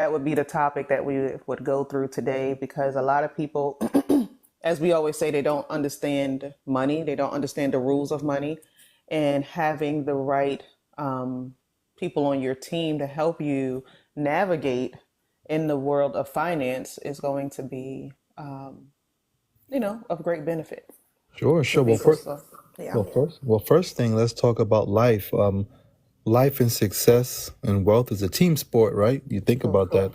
that would be the topic that we would go through today, because a lot of people, as we always say, they don't understand money. They don't understand the rules of money, and having the right people on your team to help you navigate in the world of finance is going to be, of great benefit Sure, to sure. people. So, yeah. First thing, let's talk about life. Life and success and wealth is a team sport, right? You think about that.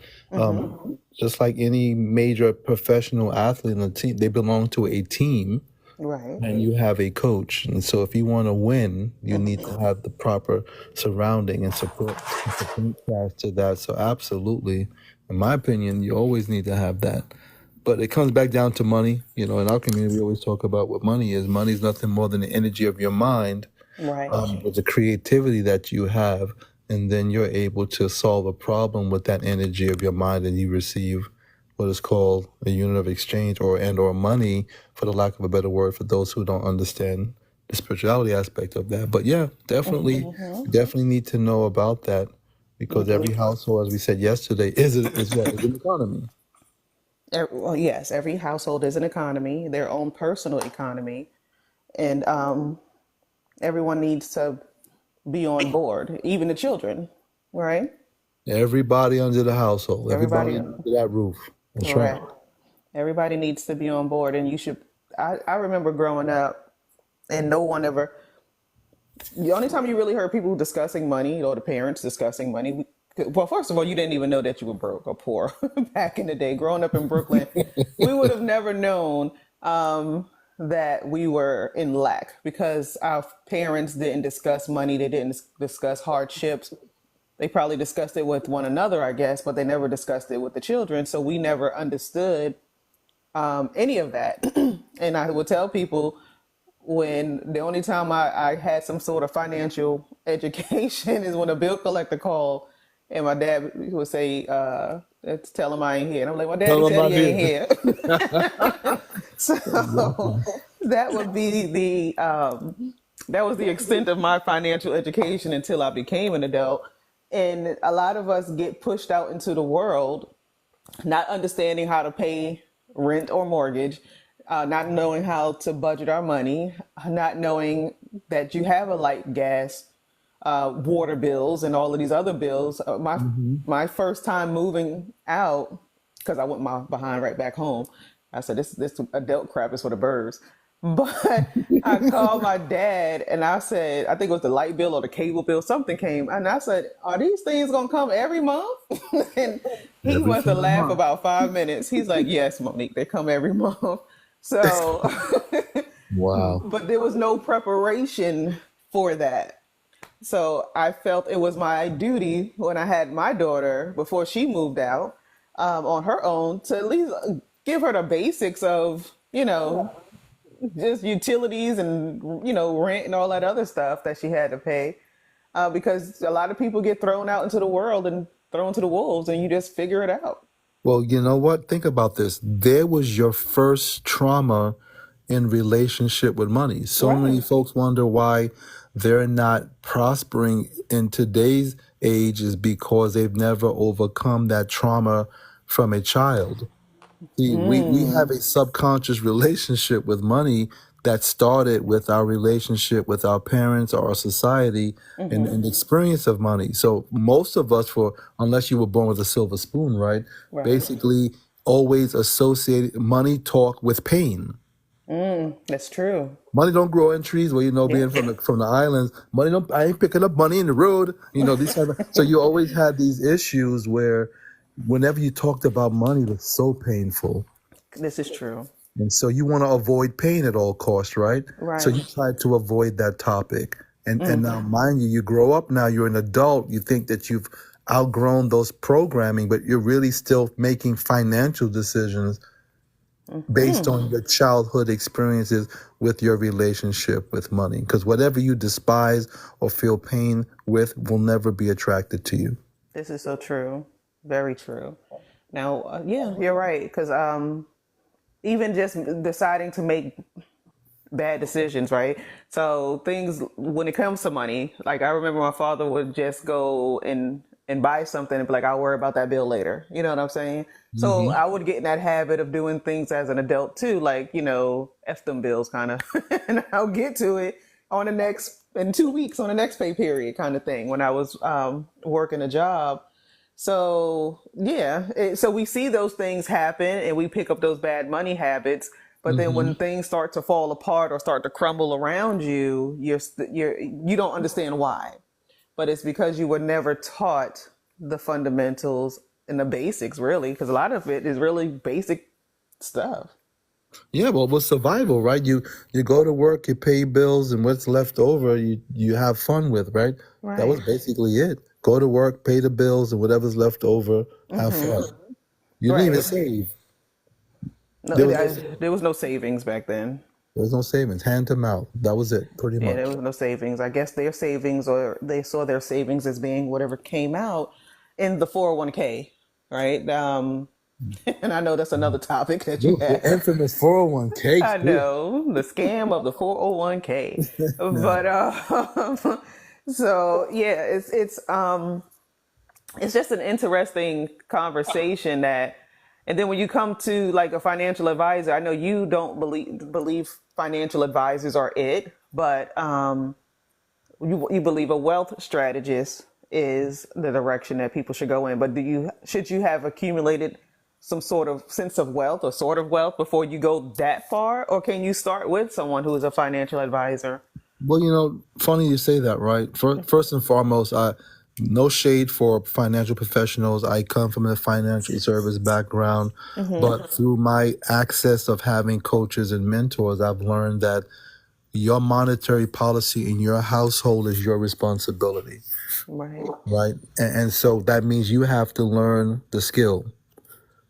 Just like any major professional athlete in a team, they belong to a team Right. and you have a coach. And so if you want to win, you need to have the proper surrounding and support cast to that. So absolutely, in my opinion, you always need to have that. But it comes back down to money. You know, in our community, we always talk about what money is. Money is nothing more than the energy of your mind, Right. with the creativity that you have, and then you're able to solve a problem with that energy of your mind, and you receive what is called a unit of exchange, or money, for the lack of a better word, for those who don't understand the spirituality aspect of that. But yeah, definitely need to know about that, because every household, as we said yesterday, is an economy. Well, yes, every household is an economy, their own personal economy, and everyone needs to be on board, even the children, right? Everybody under the household, everybody Everybody, under that roof. That's right. correct. Everybody needs to be on board, and you should. I remember growing up, and no one ever. The only time you really heard people discussing money, or the parents discussing money. Well, first of all, you didn't even know that you were broke or poor back in the day. Growing up in Brooklyn, we would have never known that we were in lack, because our parents didn't discuss money. They didn't discuss hardships. They probably discussed it with one another, I guess, but they never discussed it with the children. So we never understood any of that. And I would tell people, when the only time I had some sort of financial education is when a bill collector called, and my dad would say, tell him I ain't here. And I'm like, my daddy Tell them said he about ain't here. here. So that would be that was the extent of my financial education until I became an adult. And a lot of us get pushed out into the world not understanding how to pay rent or mortgage, not knowing how to budget our money, not knowing that you have a light, gas, water bills, and all of these other bills. My first time moving out, because I went my behind right back home. I said, this adult crap is for the birds. But I called my dad and I said, I think it was the light bill or the cable bill, something came. And I said, are these things going to come every month? And he Every must have single laughed month. about 5 minutes. He's like, yes, Monique, they come every month. So, Wow. but there was no preparation for that. So I felt it was my duty when I had my daughter before she moved out on her own to at least give her the basics of, just utilities and, rent and all that other stuff that she had to pay. Because a lot of people get thrown out into the world and thrown to the wolves, and you just figure it out. Well, you know what? Think about this. There was your first trauma in relationship with money. So many Right. folks wonder why they're not prospering in today's age, is because they've never overcome that trauma from a child. See, we have a subconscious relationship with money that started with our relationship with our parents or our society, and the experience of money. So most of us, for unless you were born with a silver spoon, right? Right. Basically, always associated money talk with pain. That's true. Money don't grow in trees. Well, being Yeah. from the islands, money don't. I ain't picking up money in the road. These kind of. So you always had these issues where, whenever you talked about money, it was so painful. This is true. And so you want to avoid pain at all costs, right? So Right. you try to avoid that topic. And now, mind you, you grow up now, you're an adult, you think that you've outgrown those programming, but you're really still making financial decisions based on your childhood experiences with your relationship with money. Because whatever you despise or feel pain with will never be attracted to you. This is so true. Very true. Now, yeah, you're right. Because even just deciding to make bad decisions, right? So things when it comes to money, like I remember my father would just go and and buy something and be like, I'll worry about that bill later. You know what I'm saying? So Hmm. I would get in that habit of doing things as an adult too, like, F them bills kind of, and I'll get to it in 2 weeks on the next pay period kind of thing when I was working a job. So yeah, so we see those things happen and we pick up those bad money habits. But then when Hmm. things start to fall apart or start to crumble around you, you don't understand why. But it's because you were never taught the fundamentals and the basics, really, because a lot of it is really basic stuff. Yeah, well, with survival, right? You go to work, you pay bills, and what's left over, you have fun with, right? That was Right. basically it. Go to work, pay the bills, and whatever's left over, have fun. You didn't even Right. save. No, There was no there was no savings back then. there was no savings, hand to mouth. That was it, pretty Yeah, there much. was no savings. I guess their savings, or they saw their savings as being whatever came out in the 401k, right? And I know that's another topic that you Ooh, the have. infamous 401k. I Ooh. know the scam of the 401k, Yeah. but so yeah, it's just an interesting conversation that, and then when you come to like a financial advisor, I know you don't believe financial advisors are it, but you believe a wealth strategist is the direction that people should go in. But should you have accumulated some sort of sense of wealth or sort of wealth before you go that far, or can you start with someone who is a financial advisor? Well, funny you say that, right? First and foremost, no shade for financial professionals. I come from a financial service background, but through my access of having coaches and mentors, I've learned that your monetary policy in your household is your responsibility, Right. right? And so that means you have to learn the skill.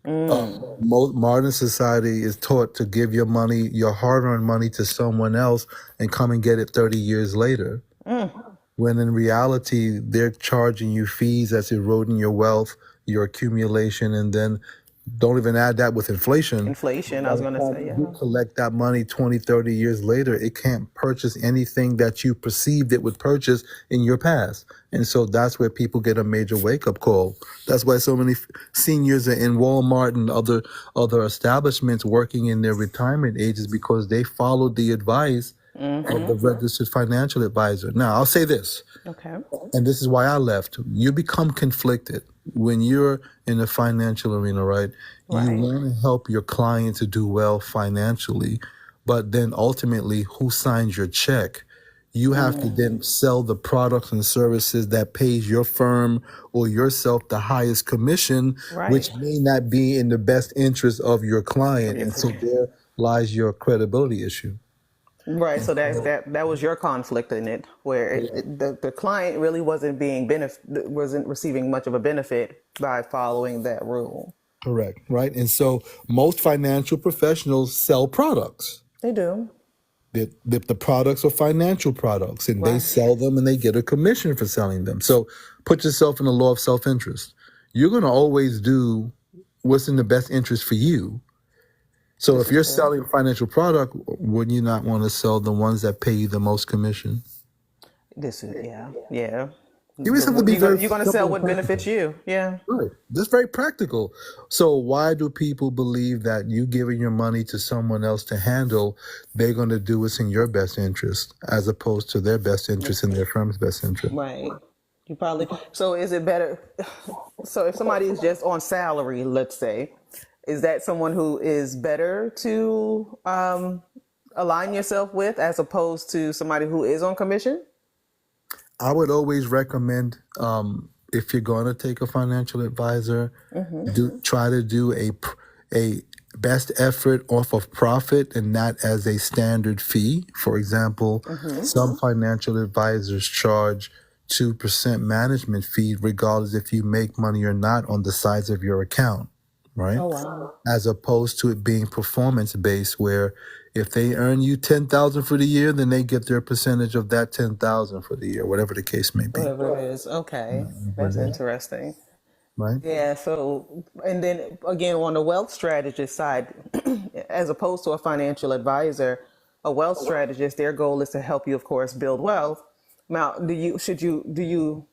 Modern society is taught to give your money, your hard-earned money, to someone else and come and get it 30 years later. When in reality, they're charging you fees that's eroding your wealth, your accumulation, and then don't even add that with inflation. Inflation, I By was the going to time say, you yeah. collect that money 20, 30 years later, it can't purchase anything that you perceived it would purchase in your past. And so that's where people get a major wake-up call. That's why so many seniors are in Walmart and other establishments working in their retirement ages, because they followed the advice of the registered financial advisor. Now, I'll say this, Okay. and this is why I left. You become conflicted when you're in the financial arena, right? You Right. want to help your client to do well financially, but then ultimately, who signs your check? You have to then sell the products and services that pays your firm or yourself the highest commission, Right. which may not be in the best interest of your Of client. your And so client. there lies your credibility issue. Right. So that was your conflict in it, where the client really wasn't receiving much of a benefit by following that rule. Correct. Right. And so most financial professionals sell products. They do. The products are financial products, and they Right. sell them and they get a commission for selling them. So put yourself in the law of self interest. You're going to always do what's in the best interest for you. So This if is you're true. selling a financial product, wouldn't you not want to sell the ones that pay you the most commission? This is yeah, yeah. You just have to be very You're gonna simple sell and what benefits practical. you. Yeah. Right. That's very practical. So why do people believe that you giving your money to someone else to handle, they're going to do what's in your best interest as opposed to their best interest and their firm's best interest? Right. You probably. So is it better? So if somebody is just on salary, let's say, is that someone who is better to align yourself with as opposed to somebody who is on commission? I would always recommend, if you're going to take a financial advisor, do try to do a best effort off of profit and not as a standard fee. For example, some financial advisors charge 2% management fee regardless if you make money or not on the size of your account, right? Oh wow. As opposed to it being performance based, where if they earn you 10,000 for the year, then they get their percentage of that 10,000 for the year, whatever the case may be. Whatever it is. Okay. Whatever That's it is, interesting. right? Yeah, so, and then again, on the wealth strategist side, as opposed to a financial advisor, a wealth strategist, their goal is to help you, of course, build wealth. Now, do you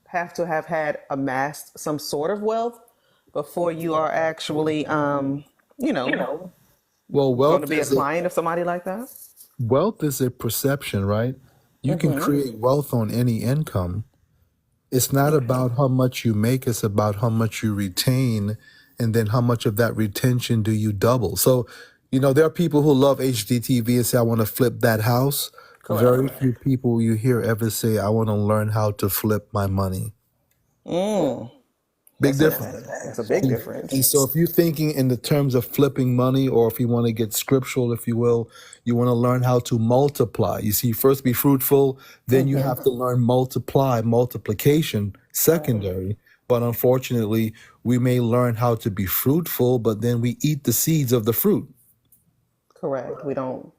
have to have had amassed some sort of wealth before you are actually, you know, Well, going to be a client of somebody like that. wealth is a perception, right? You can create wealth on any income. It's not Okay. about how much you make, it's about how much you retain, and then how much of that retention do you double. So, there are people who love HGTV and say, I want to flip that house. Correct. Very few people you hear ever say, I want to learn how to flip my money. Mm, Big difference. that's a big And difference. so, if you're thinking in the terms of flipping money, or if you want to get scriptural, if you will, you want to learn how to multiply. You see, first be fruitful, then you have to learn multiplication, Right. secondary. But unfortunately, we may learn how to be fruitful, but then we eat the seeds of the fruit. Correct. We don't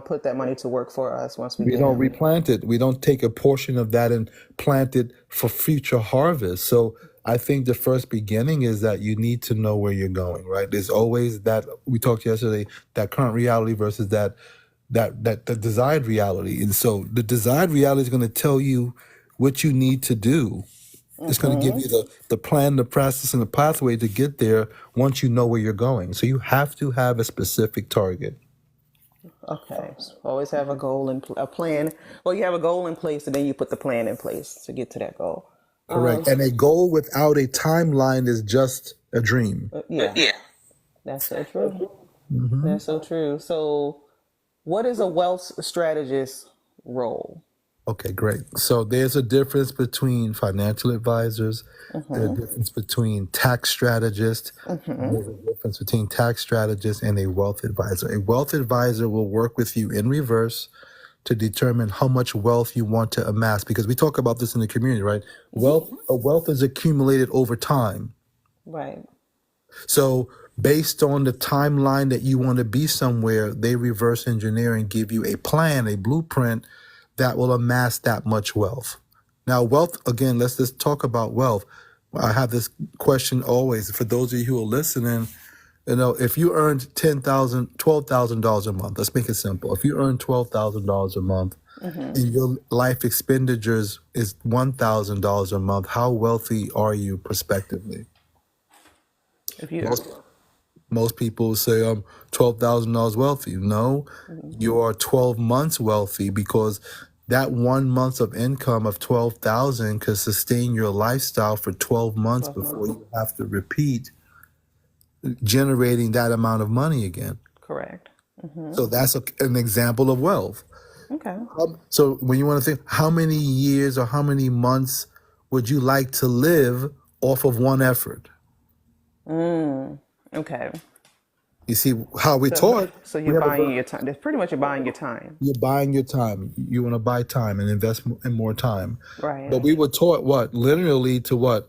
put that money to work for us once we We get don't it. replant it. We don't take a portion of that and plant it for future harvest. So I think the first beginning is that you need to know where you're going, right? There's always that we talked yesterday, that current reality versus that the desired reality. And so the desired reality is going to tell you what you need to do. It's going to give you the plan, the process, and the pathway to get there once you know where you're going. So you have to have a specific target. Okay. So always have a goal and a plan. Well, you have a goal in place, and then you put the plan in place to get to that goal. Correct. And a goal without a timeline is just a dream. Yeah, that's so true. Hmm. That's so true. So, what is a wealth strategist role? Okay, great. So there's a difference between financial advisors, there's a difference between tax strategists, and there's a difference between tax strategists and a wealth advisor. A wealth advisor will work with you in reverse to determine how much wealth you want to amass, because we talk about this in the community, right? Wealth is accumulated over time. Right. So based on the timeline that you want to be somewhere, they reverse engineer and give you a plan, a blueprint that will amass that much wealth. Now, wealth, again, let's just talk about wealth. I have this question always for those of you who are listening. If you earned $12,000 a month, let's make it simple. If you earn $12,000 a month and your life expenditures is $1,000 a month, how wealthy are you prospectively? If you, Most most people say I'm $12,000 wealthy. No, you are 12 months wealthy, because that 1 month of income of 12,000 could sustain your lifestyle for 12 months 12 before months. you have to repeat generating that amount of money again. Correct. So that's an example of wealth. Okay. So when you want to think, how many years or how many months would you like to live off of one effort? Okay. You see how we taught. So We you're have a buying your time. That's pretty much you're buying your time. You're buying your time. You want to buy time and invest in more time. Right. But we were taught what? Literally to what?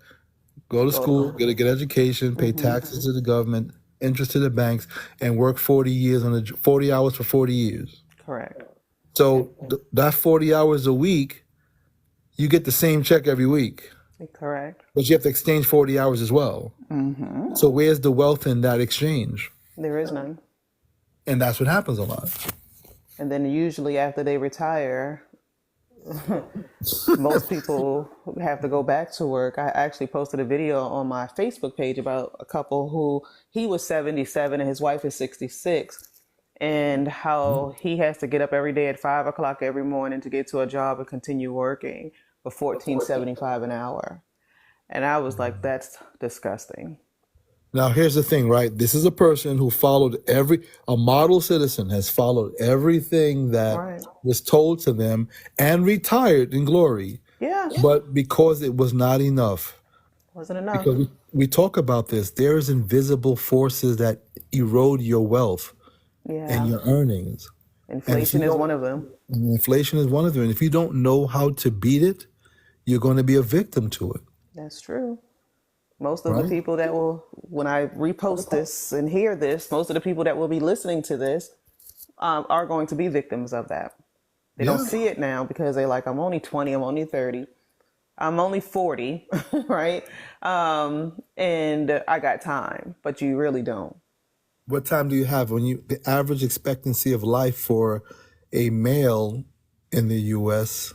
Go to Go to. school, get a good education, pay taxes to the government, interest to the banks, and work 40 years 40 hours for 40 years. Correct. So that 40 hours a week, you get the same check every week, Correct. but you have to exchange 40 hours as well. So where's the wealth in that exchange? There is none. And that's what happens a lot. And then usually after they retire, most people have to go back to work. I actually posted a video on my Facebook page about a couple who he was 77 and his wife is 66, and how he has to get up every day at 5 o'clock every morning to get to a job and continue working for 14.75 an hour. And I was like, that's disgusting. Now, here's the thing, right? This is a person who a model citizen has followed everything that Right. was told to them and retired in glory. Yeah. But because it was not enough, Wasn't enough. because we talk about this, there is invisible forces that erode your wealth and Yeah. your earnings. And if you Inflation is don't, one of them. inflation is one of them. And if you don't know how to beat it, you're going to be a victim to it, That's true. Most of the right? people that will, when I repost this and hear this, most of the people that will be listening to this are going to be victims of that. They don't Yeah. see it now because they're like, I'm only 20, I'm only 30, I'm only 40, right? And I got time, but you really don't. What time do you have the average expectancy of life for a male in the US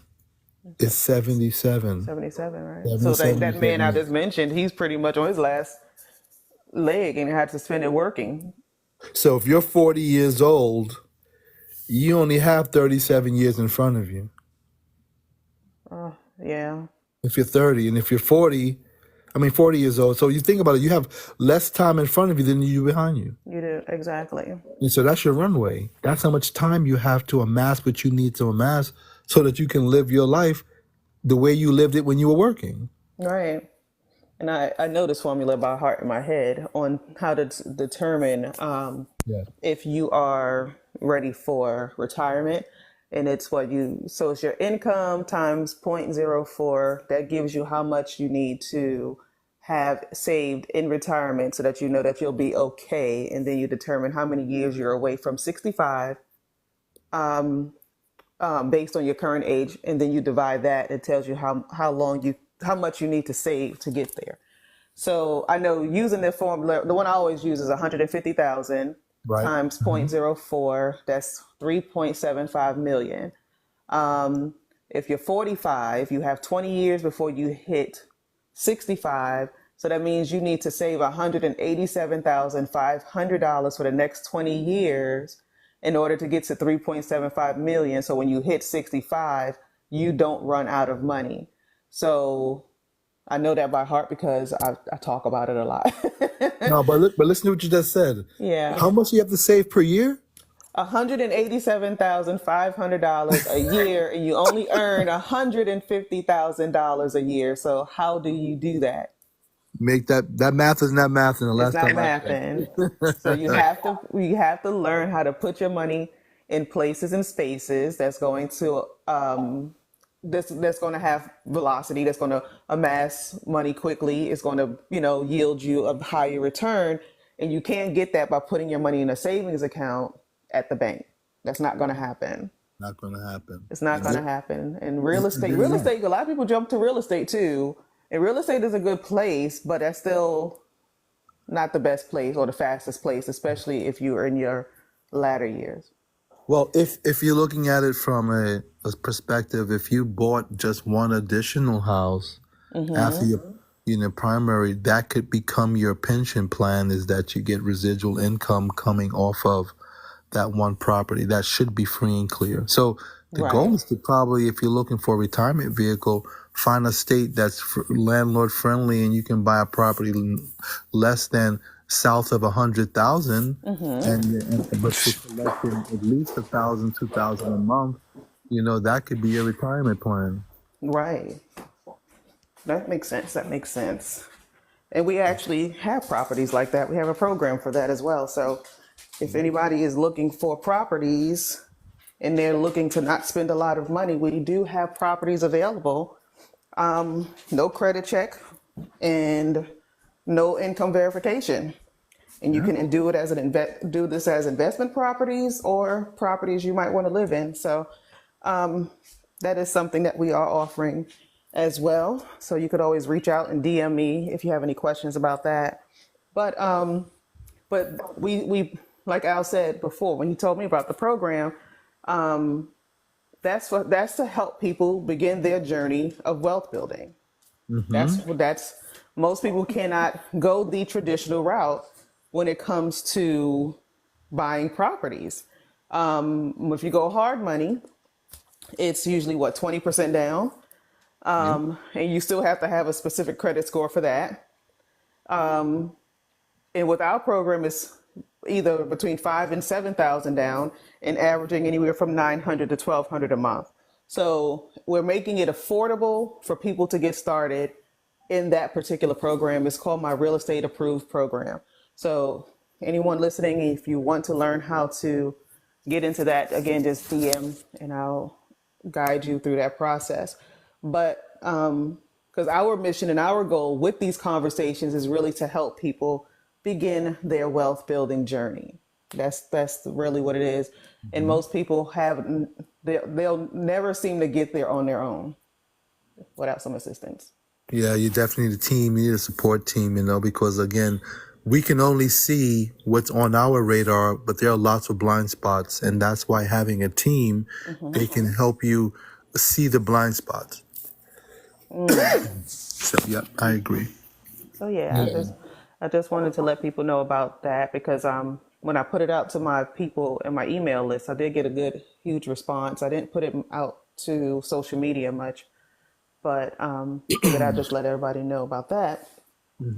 is 77. 77, right? So that 77, that man I 77. just mentioned, he's pretty much on his last leg and had to spend it working. So if you're 40 years old, you only have 37 years in front of you. Yeah, If you're 30, and if you're 40, I mean 40 years old. So you think about it, you have less time in front of you than you do behind you. you do exactly. And so that's your runway. That's how much time you have to amass what you need to amass so that you can live your life the way you lived it when you were working. Right. And I know this formula by heart in my head on how to determine Yeah. if you are ready for retirement. And it's so it's your income times 0.04. That gives you how much you need to have saved in retirement so that you know that you'll be okay. And then you determine how many years you're away from 65 based on your current age. And then you divide that. It tells you how much you need to save to get there. So I know using the formula, the one I always use is 150,000 Right. times 0.04. That's 3.75 million. If you're 45, you have 20 years before you hit 65. So that means you need to save $187,500 for the next 20 years in order to get to 3.75 million. So when you hit 65, you don't run out of money. So I know that by heart because I talk about it a lot. No, but listen to what you just said. Yeah. How much do you have to save per year? $187,500 a year, and you only earn $150,000 a year. So how do you do that? Make that math is not math in the It's last not time I mathing. So checked. you have to learn how to put your money in places and spaces that's going to that's going to have velocity, that's going to amass money quickly. It's going to, yield you a higher return. And you can't get that by putting your money in a savings account at the bank. That's not going to happen. Not going to happen. It's not And going to then, happen. And and real then estate, a lot of people jump to real estate too. And real estate is a good place, but that's still not the best place or the fastest place, especially if you're in your latter years. well, if you're looking at it from a perspective, if you bought just one additional house after your primary, that could become your pension plan. Is that you get residual income coming off of that one property that should be free and clear. So the Right. goal is to probably, if you're looking for a retirement vehicle, find a state that's landlord friendly, and you can buy a property less than south of 100,000, and but you're collecting at least 1,000, 2,000 a month. That could be your retirement plan. Right. That makes sense. That makes sense. And we actually have properties like that. We have a program for that as well. So if anybody is looking for properties and they're looking to not spend a lot of money, we do have properties available. No credit check and no income verification. And you Yeah. can do it as do this as investment properties or properties you might want to live in. So that is something that we are offering as well. So you could always reach out and DM me if you have any questions about that. But we like Al said before when he told me about the program, that's to help people begin their journey of wealth building. That's most people cannot go the traditional route when it comes to buying properties. If you go hard money, it's usually 20% down, Yeah. and you still have to have a specific credit score for that. And with our program, it's either between 5,000 and 7,000 down, and averaging anywhere from 900 to 1,200 a month. So we're making it affordable for people to get started in that particular program. It's called my Real Estate Approved Program. So anyone listening, if you want to learn how to get into that, again, just DM and I'll guide you through that process. But because our mission and our goal with these conversations is really to help people begin their wealth building journey. That's really what it is. And most people they'll never seem to get there on their own without some assistance. Yeah, you definitely need a team. You need a support team, because again, we can only see what's on our radar, but there are lots of blind spots, and that's why having a team, they can help you see the blind spots. So yeah, I agree. So yeah, Yeah. I just wanted to let people know about that because when I put it out to my people in my email list, I did get a good huge response. I didn't put it out to social media much, but figured I'd just let everybody know about that.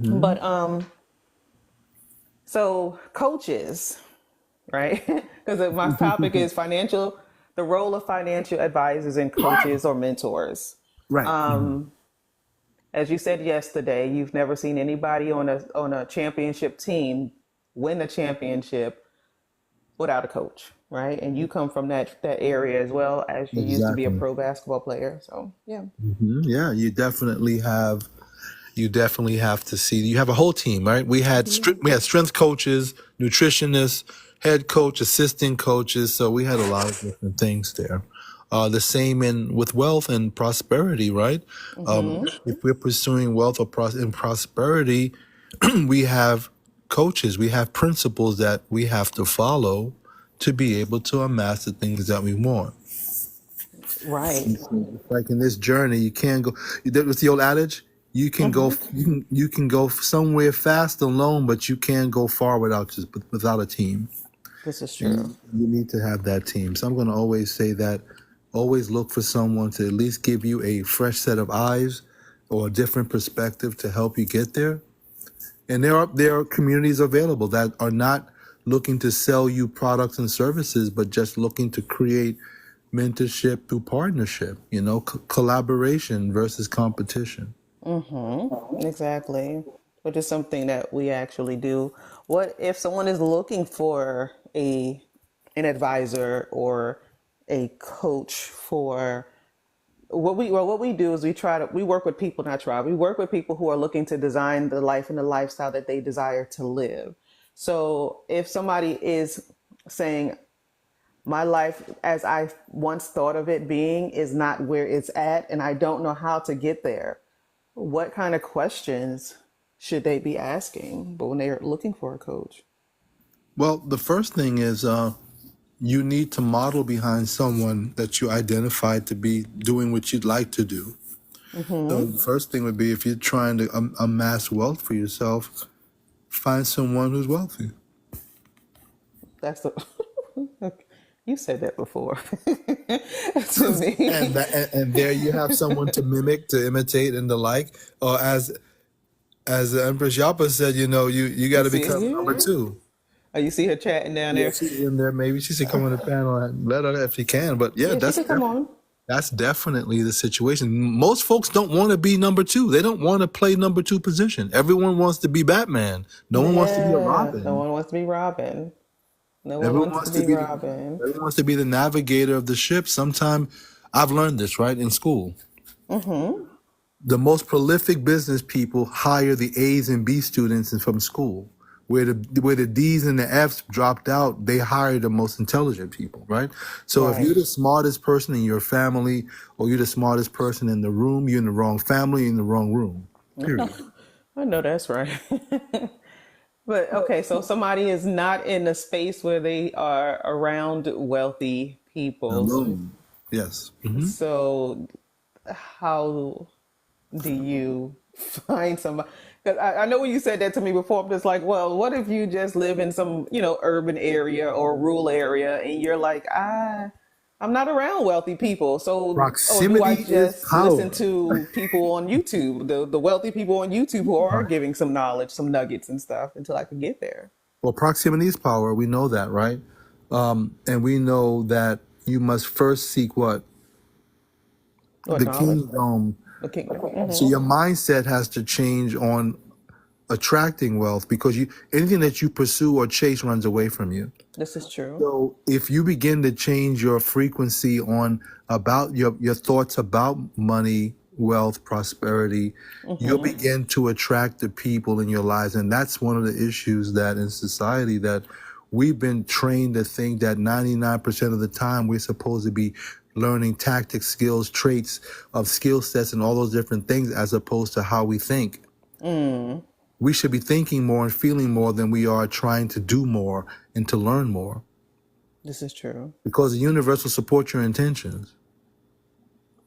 Hmm. But so coaches, right? Because my topic is the role of financial advisors and coaches or mentors. Right. As you said yesterday, you've never seen anybody on a championship team win a championship without a coach, right? And you come from that area as well as you used to be a Exactly. pro basketball player. So yeah, Yeah, you definitely have to see. You have a whole team, right? We had strength coaches, nutritionists, head coach, assistant coaches. So we had a lot of different things there. The same in with wealth and prosperity, right? If we're pursuing wealth or and prosperity, we have coaches, we have principles that we have to follow to be able to amass the things that we want. right. Like in this journey, you can't go. What's the old adage? You can go. You can go somewhere fast alone, but you can't go far without a team. This is And true. you need to have that team. So I'm going to always say that. Always look for someone to at least give you a fresh set of eyes or a different perspective to help you get there. And there are communities available that are not looking to sell you products and services, but just looking to create mentorship through partnership, collaboration versus competition. Exactly. Which is something that we actually do. What if someone is looking for an advisor or a coach for what we do is we work with people, not try, we work with people who are looking to design the life and the lifestyle that they desire to live. So if somebody is saying my life as I once thought of it being is not where it's at and I don't know how to get there, what kind of questions should they be asking but when they're looking for a coach? Well, the first thing is you need to model behind someone that you identify to be doing what you'd like to do. So the first thing would be if you're trying to amass wealth for yourself, find someone who's wealthy. That's the you said that before to And me. and there you have someone to mimic, to imitate, and the like. Or as the Empress Yapa said, you got You to see it become number here? two. Oh, you see her chatting down Yeah, there? she's in there. Maybe she should come on the panel and let her if she can. But yeah, Yeah, she could come on. that's definitely the situation. Most folks don't want to be number two. They don't want to play number two position. Everyone wants to be Batman. No one wants to be a Yeah, no Robin. one wants to be Robin. No one Everyone wants to wants to be be Robin. everyone wants to be the navigator of the ship. Sometime I've learned this right in school. The most prolific business people hire the A's and B students from school. Where the D's and the F's dropped out, they hire the most intelligent people, right? So if Right. you're the smartest person in your family or you're the smartest person in the room, you're in the wrong family, you're in the wrong room. Period. I know that's right. But okay, so somebody is not in a space where they are around wealthy people. Alone. Yes. Hmm. So how do you find somebody? Because I know when you said that to me before, I'm just like, well, what if you just live in some, urban area or rural area and you're like, I'm not around wealthy people. So, or do I Proximity is just listen power. to people on YouTube, the wealthy people on YouTube who are giving some knowledge, some nuggets and stuff until I can get there? Well, proximity is power. We know that, right? And we know that you must first seek what? What The knowledge? kingdom. The kingdom. So your mindset has to change on attracting wealth because anything that you pursue or chase runs away from you. This is true. So if you begin to change your frequency on about your thoughts about money, wealth, prosperity, you'll begin to attract the people in your lives. And that's one of the issues that in society that we've been trained to think that 99% of the time we're supposed to be learning tactics, skills, traits of skill sets and all those different things as opposed to how we think. We should be thinking more and feeling more than we are trying to do more and to learn more This is true. because the universe will support your intentions.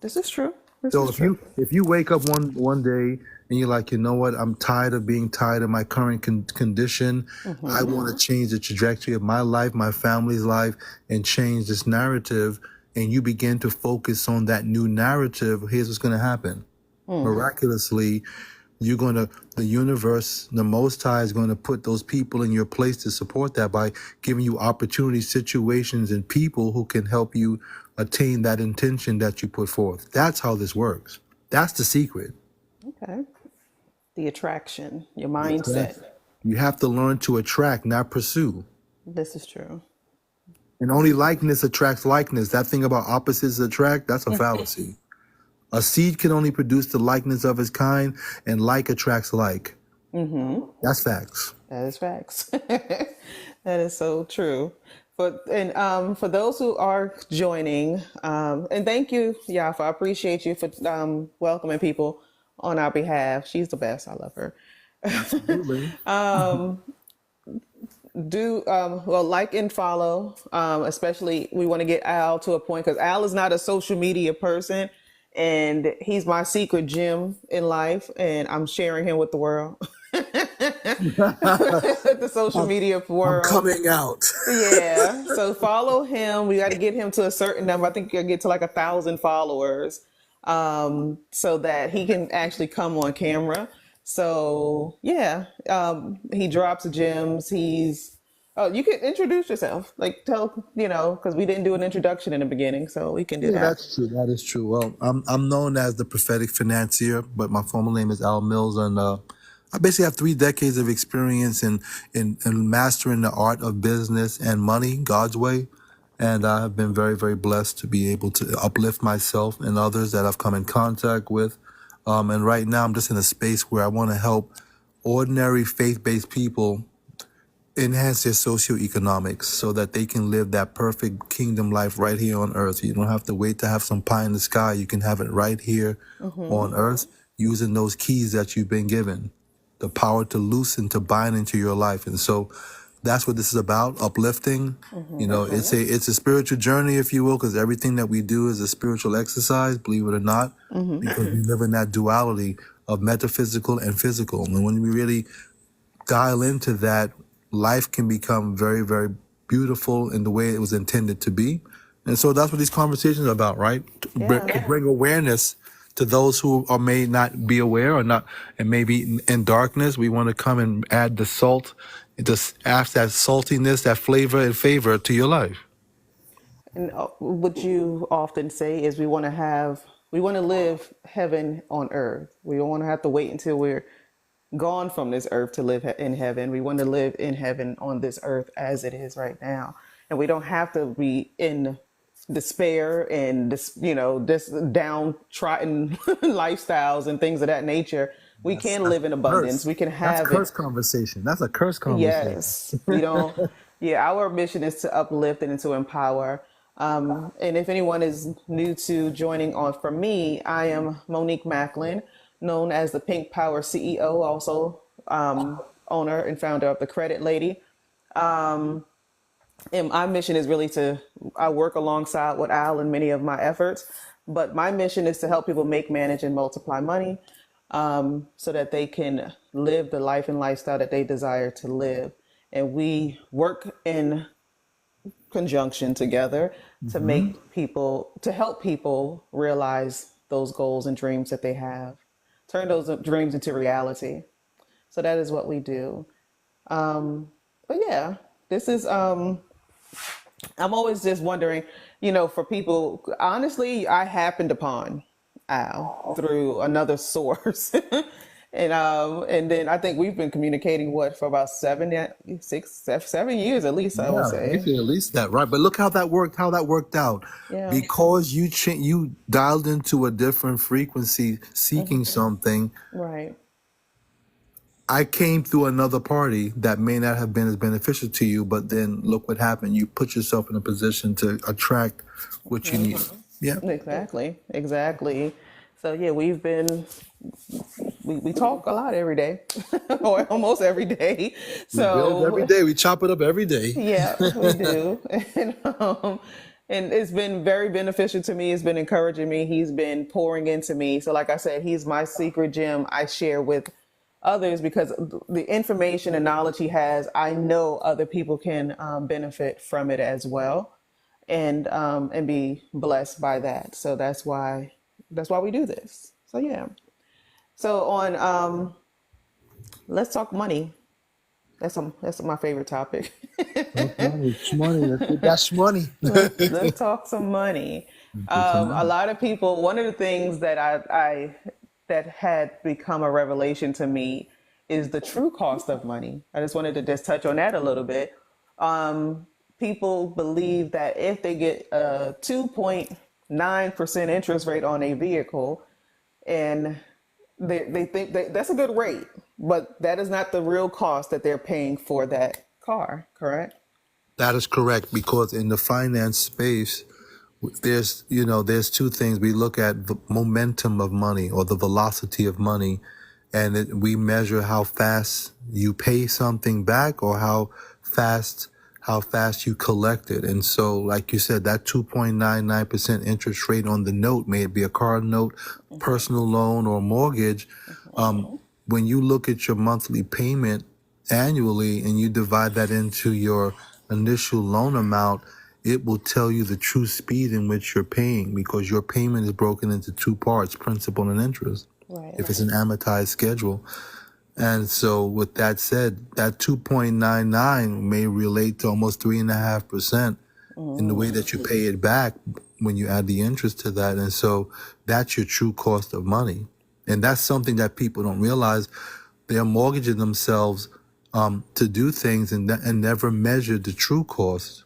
This is true. This So is true. if you wake up one day and you're like, you know what, I'm tired of being tired of my current condition. I want to change the trajectory of my life, my family's life, and change this narrative. And you begin to focus on that new narrative. Here's what's going to happen. Miraculously, you're going to, the universe, the Most High is going to put those people in your place to support that by giving you opportunities, situations, and people who can help you attain that intention that you put forth. That's how this works. That's the secret. Okay. The attraction, your Attract. mindset. You have to learn to attract, not pursue. This is true. And only likeness attracts likeness. That thing about opposites attract, that's a fallacy. A seed can only produce the likeness of its kind, and like attracts like. That's facts. That is facts. That is so true. For those who are joining, and thank you, Yafa. I appreciate you for welcoming people on our behalf. She's the best. I love her. Absolutely. Do well, like and follow. Especially, we want to get Al to a point because Al is not a social media person, and he's my secret gem in life, and I'm sharing him with the world. The social media I'm world. coming out. Yeah. So follow him. We got to get him to a certain number. I think you'll get to like 1,000 followers, so that he can actually come on camera. So yeah, he drops gems. Oh, you can introduce yourself. Like tell, because we didn't do an introduction in the beginning, so we can do Yeah, that. that's true. That is true. Well, I'm known as the prophetic financier, but my formal name is Al Mills, and I basically have 3 decades of experience in mastering the art of business and money God's way, and I have been very, very blessed to be able to uplift myself and others that I've come in contact with. And right now, I'm just in a space where I want to help ordinary faith-based people enhance their socioeconomics so that they can live that perfect kingdom life right here on earth. You don't have to wait to have some pie in the sky. You can have it right here on earth using those keys that you've been given, the power to loosen, to bind into your life. And so that's what this is about, uplifting. It's a spiritual journey, if you will, because everything that we do is a spiritual exercise, believe it or not, because we live in that duality of metaphysical and physical. And when we really dial into that, life can become very, very beautiful in the way it was intended to be. And so that's what these conversations are about, right? To bring awareness to those who may not be aware or not, and maybe in darkness. We want to come and add the salt, just add that saltiness, that flavor and favor to your life. And what you often say is we want to live heaven on earth. We don't want to have to wait until we're gone from this earth to live in heaven. We want to live in heaven on this earth as it is right now. And we don't have to be in despair and this downtrodden lifestyles and things of that nature. We can live in abundance. Curse. We can That's have curse it. conversation. That's a curse conversation. Yes. We don't, yeah, our mission is to uplift and to empower. And if anyone is new to joining on from me, I am Monique Macklin, known as the Pink Power CEO, also owner and founder of the Credit Lady. And my mission is really I work alongside with Al in many of my efforts, but my mission is to help people make, manage, and multiply money so that they can live the life and lifestyle that they desire to live. And we work in conjunction together to help people realize those goals and dreams that they have, turn those dreams into reality. So that is what we do. But yeah, this is, I'm always just wondering, for people, honestly, I happened upon Al through another source. And then I think we've been communicating for about 7 years at least, I would Yeah, say. maybe at least that, right? But look how that worked out. Yeah. Because you dialed into a different frequency, seeking something. Right. I came through another party that may not have been as beneficial to you, but then look what happened. You put yourself in a position to attract what you need. Yeah. Exactly. So yeah, we talk a lot every day, or almost every day. We build every So day. We chop it up every day. yeah, we do. And and it's been very beneficial to me. It's been encouraging me. He's been pouring into me. So, like I said, he's my secret gem I share with others because the information and knowledge he has, I know other people can benefit from it as well, and be blessed by that. So that's why we do this. So yeah. So on let's talk money. That's my favorite topic. That's money. Shmoney. Let's get that shmoney. Let's talk some money. Get some A money. lot of people. One of the things that I that had become a revelation to me is the true cost of money. I just wanted to just touch on that a little bit. People believe that if they get a 2.9% interest rate on a vehicle, and they think that's a good rate, but that is not the real cost that they're paying for that car, correct? That is correct because in the finance space, there's two things. We look at the momentum of money or the velocity of money, and we measure how fast you pay something back or fast how fast you collect it. And so, like you said, that 2.99% interest rate on the note, may it be a car note, personal loan, or mortgage, when you look at your monthly payment annually and you divide that into your initial loan amount, it will tell you the true speed in which you're paying because your payment is broken into two parts, principal and interest, Right. if it's an amortized schedule. And so with that said, that 2.99 may relate to almost 3.5% in the way that you pay it back when you add the interest to that. And so that's your true cost of money. And that's something that people don't realize. They're mortgaging themselves to do things and never measure the true cost.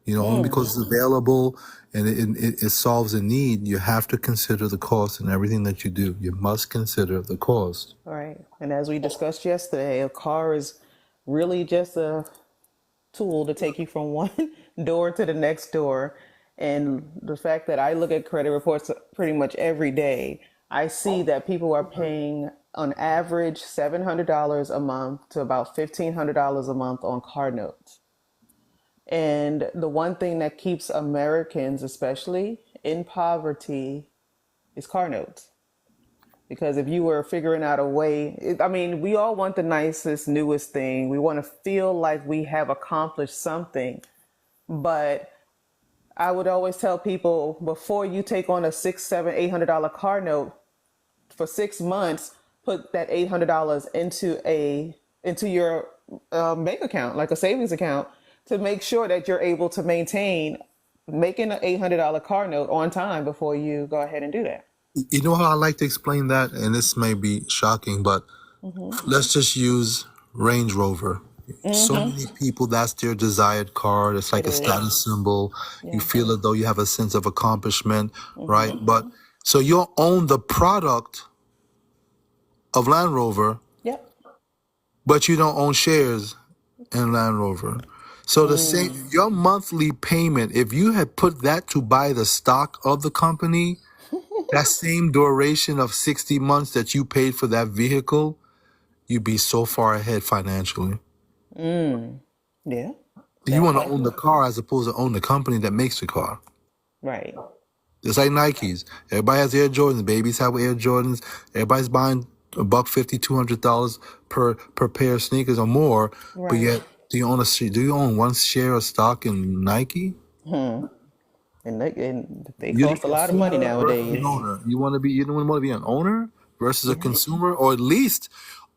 Only because it's available and it solves a need, you have to consider the cost in everything that you do. You must consider the cost. Right. And as we discussed yesterday, a car is really just a tool to take you from one door to the next door. And the fact that I look at credit reports pretty much every day, I see that people are paying on average $700 a month to about $1,500 a month on car notes. And the one thing that keeps Americans, especially in poverty, is car notes. Because if you were figuring out a way, I mean, we all want the nicest, newest thing. We want to feel like we have accomplished something. But I would always tell people before you take on a six, seven, $800 car note for 6 months, put that $800 into your bank account, like a savings account, to make sure that you're able to maintain making an $800 car note on time before you go ahead and do that. You know how I like to explain that? And this may be shocking, but let's just use Range Rover. So many people, that's their desired car. It's It like a is. status symbol. You Yeah. feel as though you have a sense of accomplishment, right? But so you'll own the product of Land Rover, Yep. but you don't own shares in Land Rover. So the same, your monthly payment, if you had put that to buy the stock of the company, that same duration of 60 months that you paid for that vehicle, you'd be so far ahead financially. Yeah. You That want to part. own the car as opposed to own the company that makes the car. Right. Just like Nikes. Everybody has Air Jordans. Babies have Air Jordans. Everybody's buying $150, $200 per pair of sneakers or more. But Right. yet, do you own one share of stock in Nike? And they You're the cost a lot of money consumer versus the nowadays. owner. You don't want to be an owner versus a Right. consumer, or at least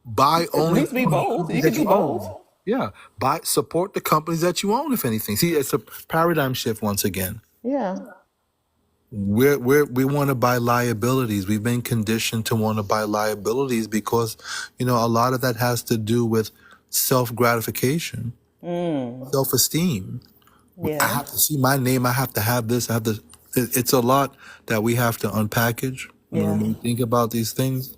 buy At only least be from the both. companies You can that do you both. own. Yeah, support the companies that you own. If anything, see, it's a paradigm shift once again. Yeah. We want to buy liabilities. We've been conditioned to want to buy liabilities because, a lot of that has to do with self gratification, self esteem. I Yeah. have to see my name. I have to have this. I have to. It's a lot that we have to unpackage when Yeah. we think about these things,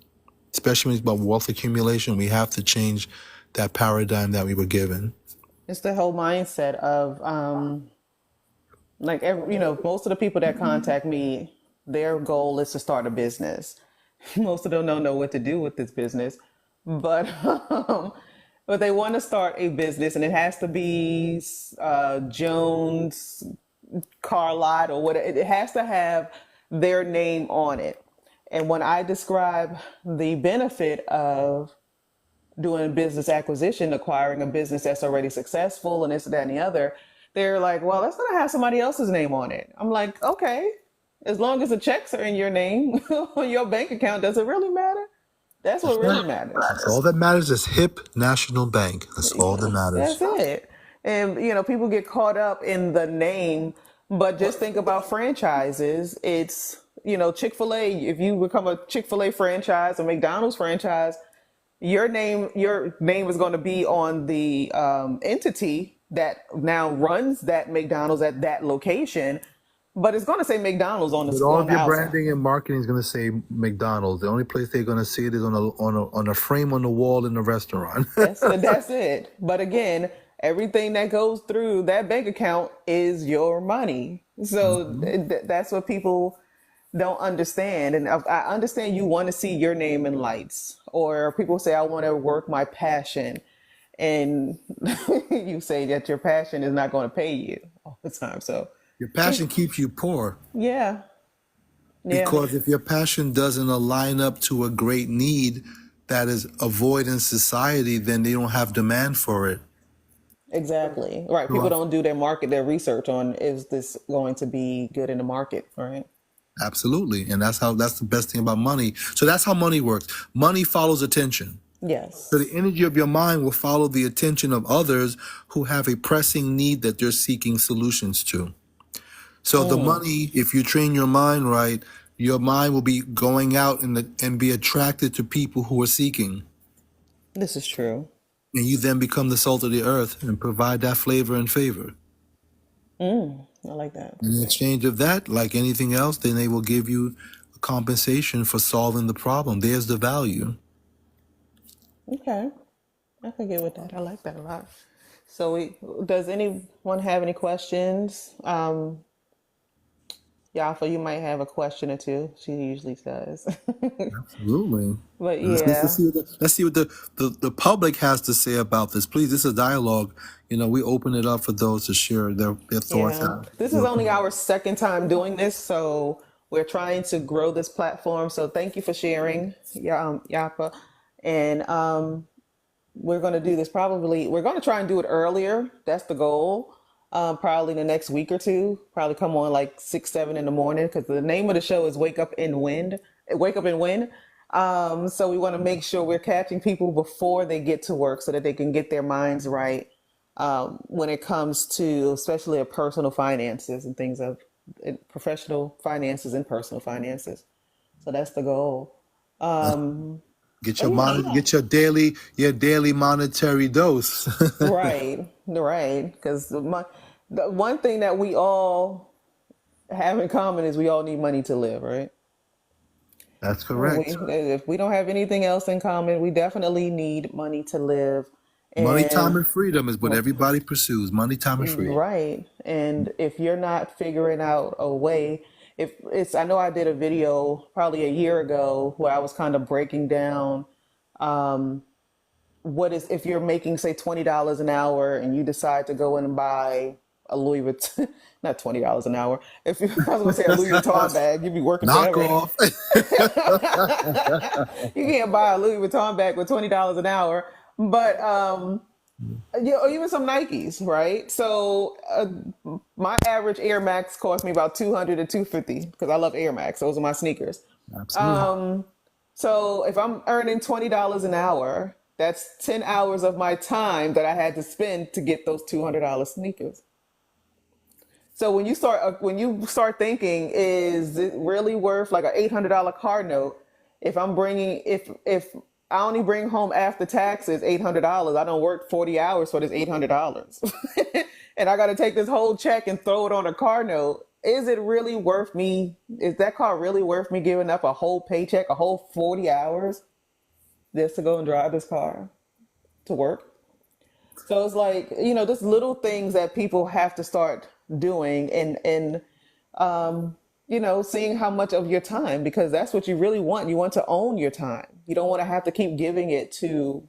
especially when it's about wealth accumulation. We have to change that paradigm that we were given. It's the whole mindset of like most of the people that contact me, their goal is to start a business. Most of them don't know what to do with this business, but but they want to start a business, and it has to be Jones car lot or what. It has to have their name on it. And when I describe the benefit of doing business acquisition, acquiring a business that's already successful and this, that, and the other, they're like, well, that's going to have somebody else's name on it. I'm like, okay, as long as the checks are in your name on your bank account, does it really matter? That's what That's really right. matters. That's all that matters is HIP National Bank. That's all that That's matters. it. And, people get caught up in the name, but just think about franchises. It's, Chick-fil-A, if you become a Chick-fil-A franchise or McDonald's franchise, your name is going to be on the entity that now runs that McDonald's at that location, but it's going to say McDonald's on But the all on of the your outside. branding and marketing is going to say McDonald's. The only place they're going to see it is on a frame on the wall in the restaurant. That's it. But again, everything that goes through that bank account is your money. So Mhm. that's what people don't understand. And I understand you want to see your name in lights, or people say, I want to work my passion. And you say that your passion is not going to pay you all the time. So, Your passion keeps you poor yeah, yeah, because if your passion doesn't align up to a great need that is a void in society, then they don't have demand for it. exactly. Right. So People don't do their research on, is this going to be good in the market, right? absolutely, and that's the best thing about money. So that's how money works. Money follows attention. So the Yes. energy of your mind will follow the attention of others who have a pressing need that they're seeking solutions to. So the Mm, money, if you train your mind right, your mind will be going out and be attracted to people who are seeking. this is true. And you then become the salt of the earth and provide that flavor and favor. I like that. In exchange of that, like anything else, then they will give you a compensation for solving the problem. There's the value. Okay. I can get with that. I like that a lot. So does anyone have any questions? Yafa, you might have a question or two. She usually does. Absolutely. But Let's yeah, see what the public has to say about this. Please, this is a dialogue. We open it up for those to share their thoughts yeah. out. This is only our second time doing this, so we're trying to grow this platform. So thank you for sharing, Yapa. And we're going to do this probably, we're going to try and do it earlier. That's the goal. Probably the next week or two. Probably come on like 6, 7 in the morning, because the name of the show is Wake Up and Win. So we want to make sure we're catching people before they get to work so that they can get their minds right when it comes to especially personal finances and things of professional finances and personal finances. So that's the goal. But yeah, Get your daily monetary dose. right, right. Because the one thing that we all have in common is we all need money to live, right? That's We, correct. if we don't have anything else in common, we definitely need money to live. Money, time, And and freedom is what everybody pursues. Money, time, and freedom. right. And if you're not figuring out a way, I know I did a video probably a year ago where I was kind of breaking down if you're making, say, $20 an hour and you decide to go in and buy a Louis Vuitton, not $20 an hour. If you, I was going to say a Louis Vuitton bag, you'd be working Knock forever. off. You can't buy a Louis Vuitton bag with $20 an hour, but yeah, or even some Nikes, right? So my average Air Max cost me about 200 to 250 because I love Air Max. Those are my sneakers. Absolutely. So if I'm earning $20 an hour, that's 10 hours of my time that I had to spend to get those $200 sneakers. So when you start thinking, is it really worth like an $800 car note? If I only bring home after taxes $800, I don't work 40 hours for this $800, and I got to take this whole check and throw it on a car note. Is it really worth me? Is that car really worth me giving up a whole paycheck, a whole 40 hours just to go and drive this car to work? So it's like, just little things that people have to start doing, and seeing how much of your time, because that's what you really want. You want to own your time. You don't want to have to keep giving it to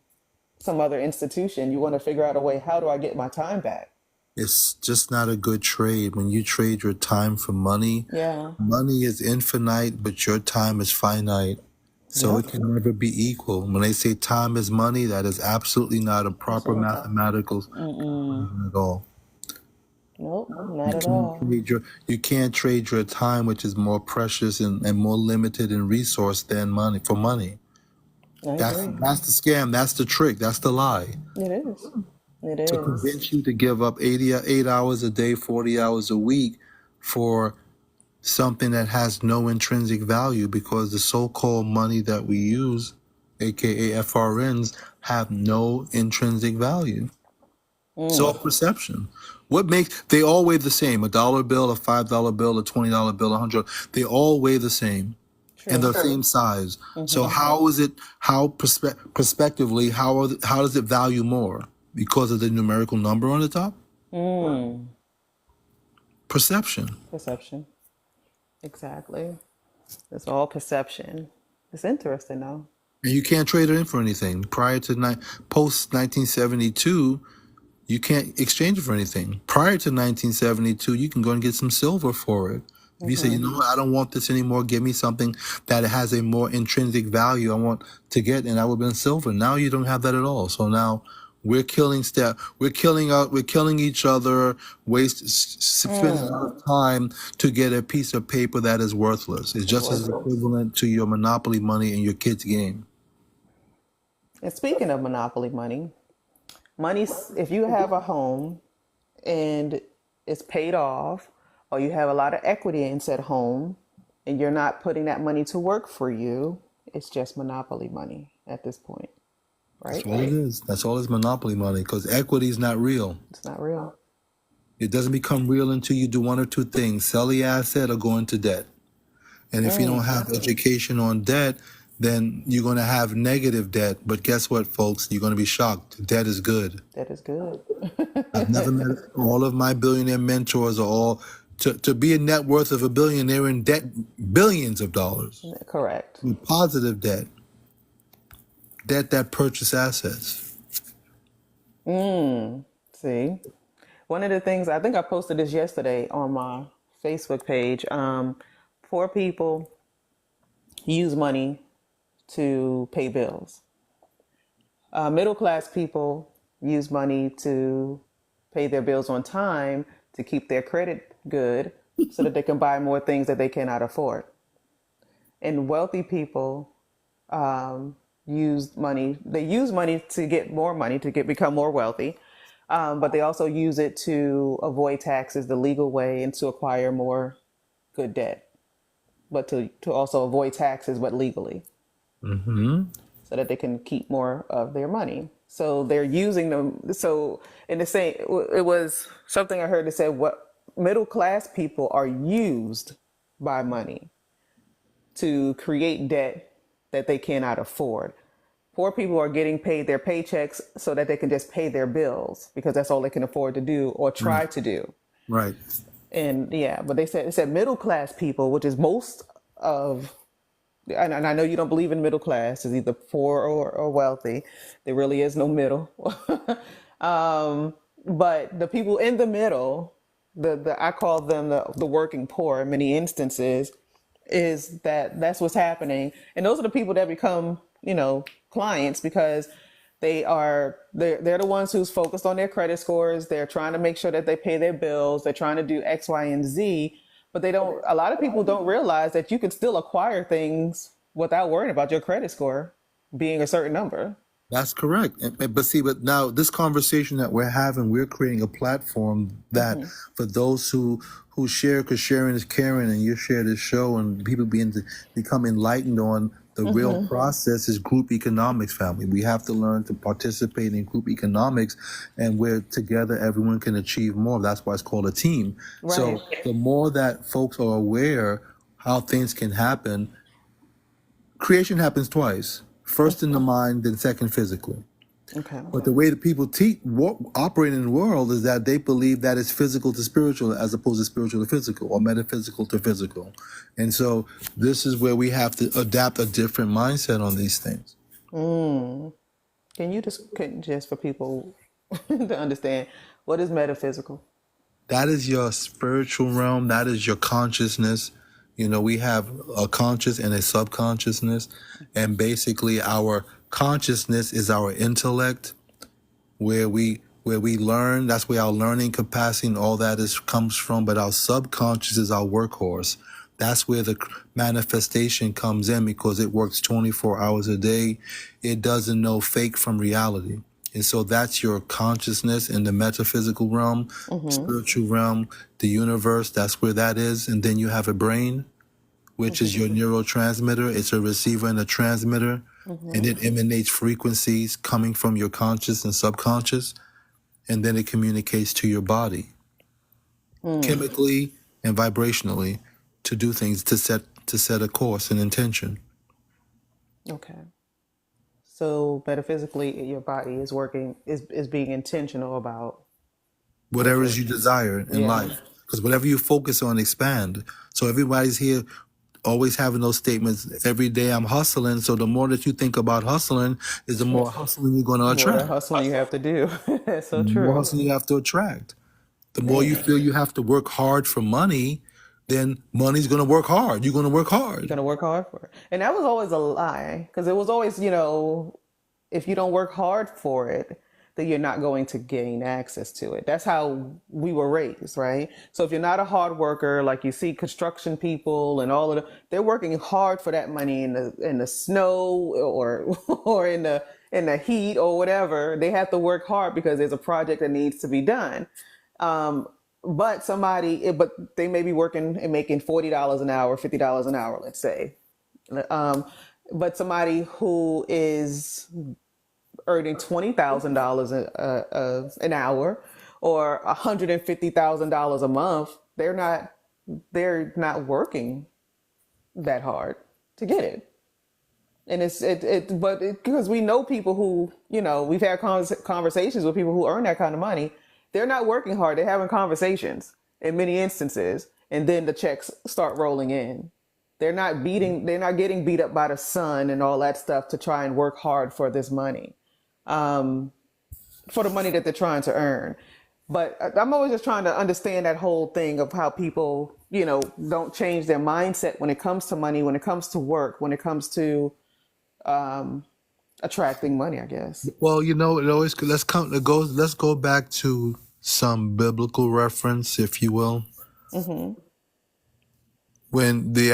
some other institution. You want to figure out a way, how do I get my time back? It's just not a good trade. When you trade your time for money, Yeah. money is infinite, but your time is finite. So Yep. it can never be equal. When they say time is money, that is absolutely not a proper Absolutely. mathematical Mm-mm. at all. Nope, not You at can't all. trade your time, which is more precious and more limited in resource than money for money. I agree. That's the scam. That's the trick. That's the lie. It is. It To is. convince you to give up 88 hours a day, 40 hours a week for something that has no intrinsic value, because the so-called money that we use, aka FRNs, have no intrinsic value. It's all perception. What makes they all weigh the same? A dollar bill, a $5 bill, a $20 bill, $100. They all weigh the same and True. the same size. So Mm-hmm. how is it? How prospectively? How does it value more? Because of the numerical number on the top? Mm. Perception. Perception. Exactly. It's all perception. It's interesting though. And you can't trade it in for anything. Post 1972, you can't exchange it for anything. Prior to 1972, you can go and get some silver for it. If you say, you Mm-hmm. know what, I don't want this anymore, give me something that has a more intrinsic value I want to get, and that would have been silver. Now you don't have that at all. So now we're killing each other, spending a lot of time to get a piece of paper that is worthless. It's It's just as worthless. equivalent to your monopoly money in your kid's game. And speaking of monopoly money, if you have a home and it's paid off, or you have a lot of equity in said home, and you're not putting that money to work for you, it's just monopoly money at this point, That's right? all it is. That's all it's monopoly money, because equity is not real. It's not real. It doesn't become real until you do one or two things: sell the asset or go into debt. And if you don't have education on debt, then you're going to have negative debt. But guess what, folks? You're going to be shocked. Debt is good. That is good. I've never met all of my billionaire mentors are all to be a net worth of $1 billion. They're in debt billions of dollars Correct. with positive debt, debt that purchase assets. See, one of the things I think I posted this yesterday on my Facebook page. Poor people use money to pay bills. Middle class people use money to pay their bills on time to keep their credit good so that they can buy more things that they cannot afford. And wealthy people they use money to get more money to become more wealthy, but they also use it to avoid taxes the legal way and to acquire more good debt, but to also avoid taxes but legally, so that they can keep more of their money. So they're using them. So in the same, it was something I heard that said what middle class people are used by money to create debt that they cannot afford. Poor people are getting paid their paychecks so that they can just pay their bills because that's all they can afford to do or Right. try to do. Right. And yeah, but they said middle class people, which is most of, and I know you don't believe in middle class, is either poor or wealthy. There really is no middle. But the people in the middle, the I call them the working poor in many instances, is that's what's happening. And those are the people that become, clients because they're the ones who's focused on their credit scores. They're trying to make sure that they pay their bills. They're trying to do X, Y, and Z. But a lot of people don't realize that you can still acquire things without worrying about your credit score being a certain number. That's correct. But see, but now this conversation that we're having, we're creating a platform that for those who share, because sharing is caring, and you share this show, and people begin to become enlightened on the real process is group economics, family. We have to learn to participate in group economics, and where together everyone can achieve more. That's why it's called a team. Right. So the more that folks are aware how things can happen, creation happens twice. First in the mind, then second physically. Okay. But the way that people operate in the world is that they believe that it's physical to spiritual as opposed to spiritual to physical or metaphysical to physical. And so this is where we have to adapt a different mindset on these things. Can you just for people to understand what is metaphysical. That is your spiritual realm. That is your consciousness. You know, we have a conscious and a subconsciousness. And basically, our consciousness is our intellect, where we learn. That's where our learning capacity and all that is comes from. But our subconscious is our workhorse. That's where the manifestation comes in, because it works 24 hours a day. It doesn't know fake from reality. And so that's your consciousness in the metaphysical realm, spiritual realm, the universe. That's where that is. And then you have a brain, which is your neurotransmitter. It's a receiver and a transmitter, and it emanates frequencies coming from your conscious and subconscious, and then it communicates to your body chemically and vibrationally to do things, to set a course and intention. Okay. So metaphysically, your body is working is being intentional about what Whatever you're. is you desire in Yeah. life, because whatever you focus on expand. So everybody's here always having those statements, every day I'm hustling. So the more that you think about hustling is the more hustling you're going to More attract. hustling you have to do. That's so The more true. hustling you have to attract. The more you Man, feel you have to work hard for money, then money's going to work hard. You're going to work you're hard. gonna work hard for it. And that was always a lie because it was always, if you don't work hard for it, then you're not going to gain access to it. That's how we were raised, right? So if you're not a hard worker, like you see construction people and all of they're working hard for that money in the snow or or in the heat or whatever. They have to work hard because there's a project that needs to be done. Um, but they may be working and making $40 an hour, $50 an hour, let's say. Um, but somebody who is earning $20,000 an hour or $150,000 a month, they're not working that hard to get it. And because we know people who, we've had conversations with people who earn that kind of money. They're not working hard. They're having conversations in many instances, and then the checks start rolling in. They're not getting beat up by the sun and all that stuff to try and work hard for this money, for the money that they're trying to earn. But I'm always just trying to understand that whole thing of how people, don't change their mindset when it comes to money, when it comes to work, when it comes to attracting money, I guess. Well, it always let's go back to some biblical reference, if you will. When the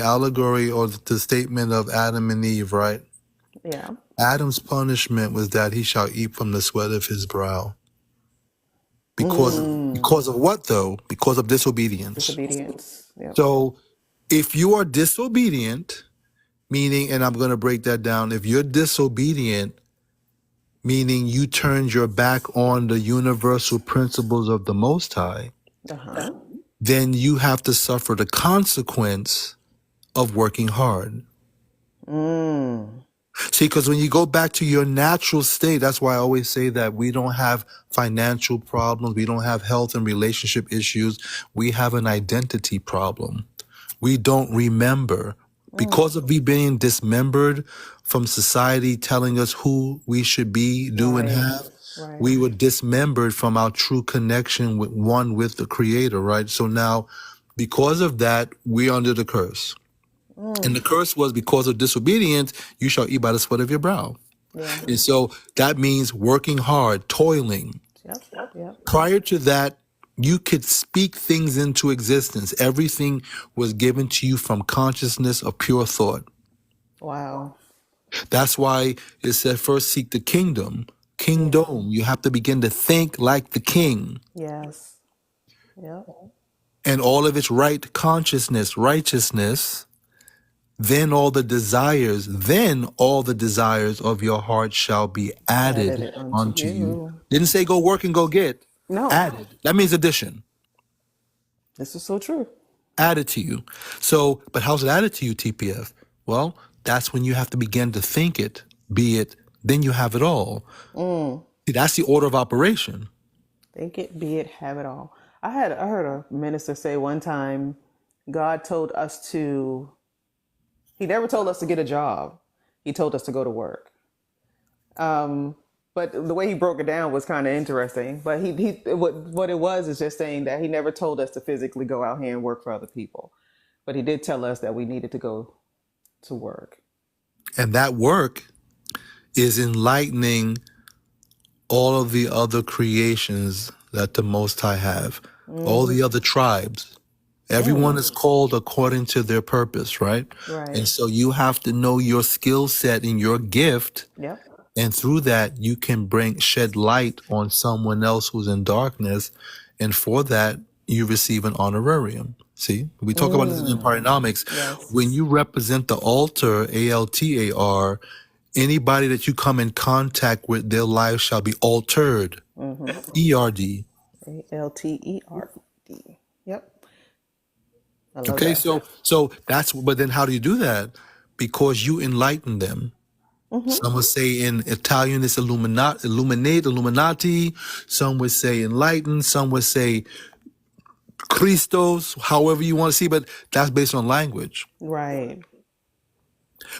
allegory or the statement of Adam and Eve, right? Yeah. Adam's punishment was that he shall eat from the sweat of his brow. Because of what though? Because of disobedience. Disobedience. Yep. So if you are disobedient, meaning, and I'm going to break that down, if you're disobedient, meaning you turned your back on the universal principles of the Most High, Uh-huh. then you have to suffer the consequence of working hard. See, because when you go back to your natural state, that's why I always say that we don't have financial problems, we don't have health and relationship issues, we have an identity problem. We don't remember. Because of we being dismembered from society telling us who we should be, do, and Right. have, Right. we were dismembered from our true connection with the Creator, right? So now, because of that, we're under the curse. And the curse was, because of disobedience, you shall eat by the sweat of your brow. Yeah. And so that means working hard, toiling. Yep. Yep. Prior to that, you could speak things into existence. Everything was given to you from consciousness of pure thought. Wow. That's why it said first seek the kingdom. Yeah. Kingdom. You have to begin to think like the king. Yes. Yep. And all of its right consciousness, righteousness, then all the desires of your heart shall be Added added it unto unto you. you. Didn't say go work and go get. No. Added. That means addition. This is so true. Added to you. So, but how's it added to you, TPF? Well, that's when you have to begin to think it, be it, then you have it all. See, that's the order of operation. Think it, be it, have it all. I heard a minister say one time, God told us to. He never told us to get a job. He told us to go to work. But the way he broke it down was kind of interesting. But what it was is just saying that he never told us to physically go out here and work for other people, but he did tell us that we needed to go to work. And that work is enlightening all of the other creations that the Most High have, all the other tribes. Everyone is called according to their purpose, right? Right. And so you have to know your skill set and your gift. Yep. And through that, you can shed light on someone else who's in darkness. And for that, you receive an honorarium. See, we talk about this in Emparenomics. Yes. When you represent the altar, ALTAR, anybody that you come in contact with, their life shall be altered. ERD. ALTERD. Yep. I love Okay, that. so but then how do you do that? Because you enlighten them. Some would say in Italian it's Illuminati. Some would say enlighten. Some would say Christos, however you want to see, but that's based on language. Right.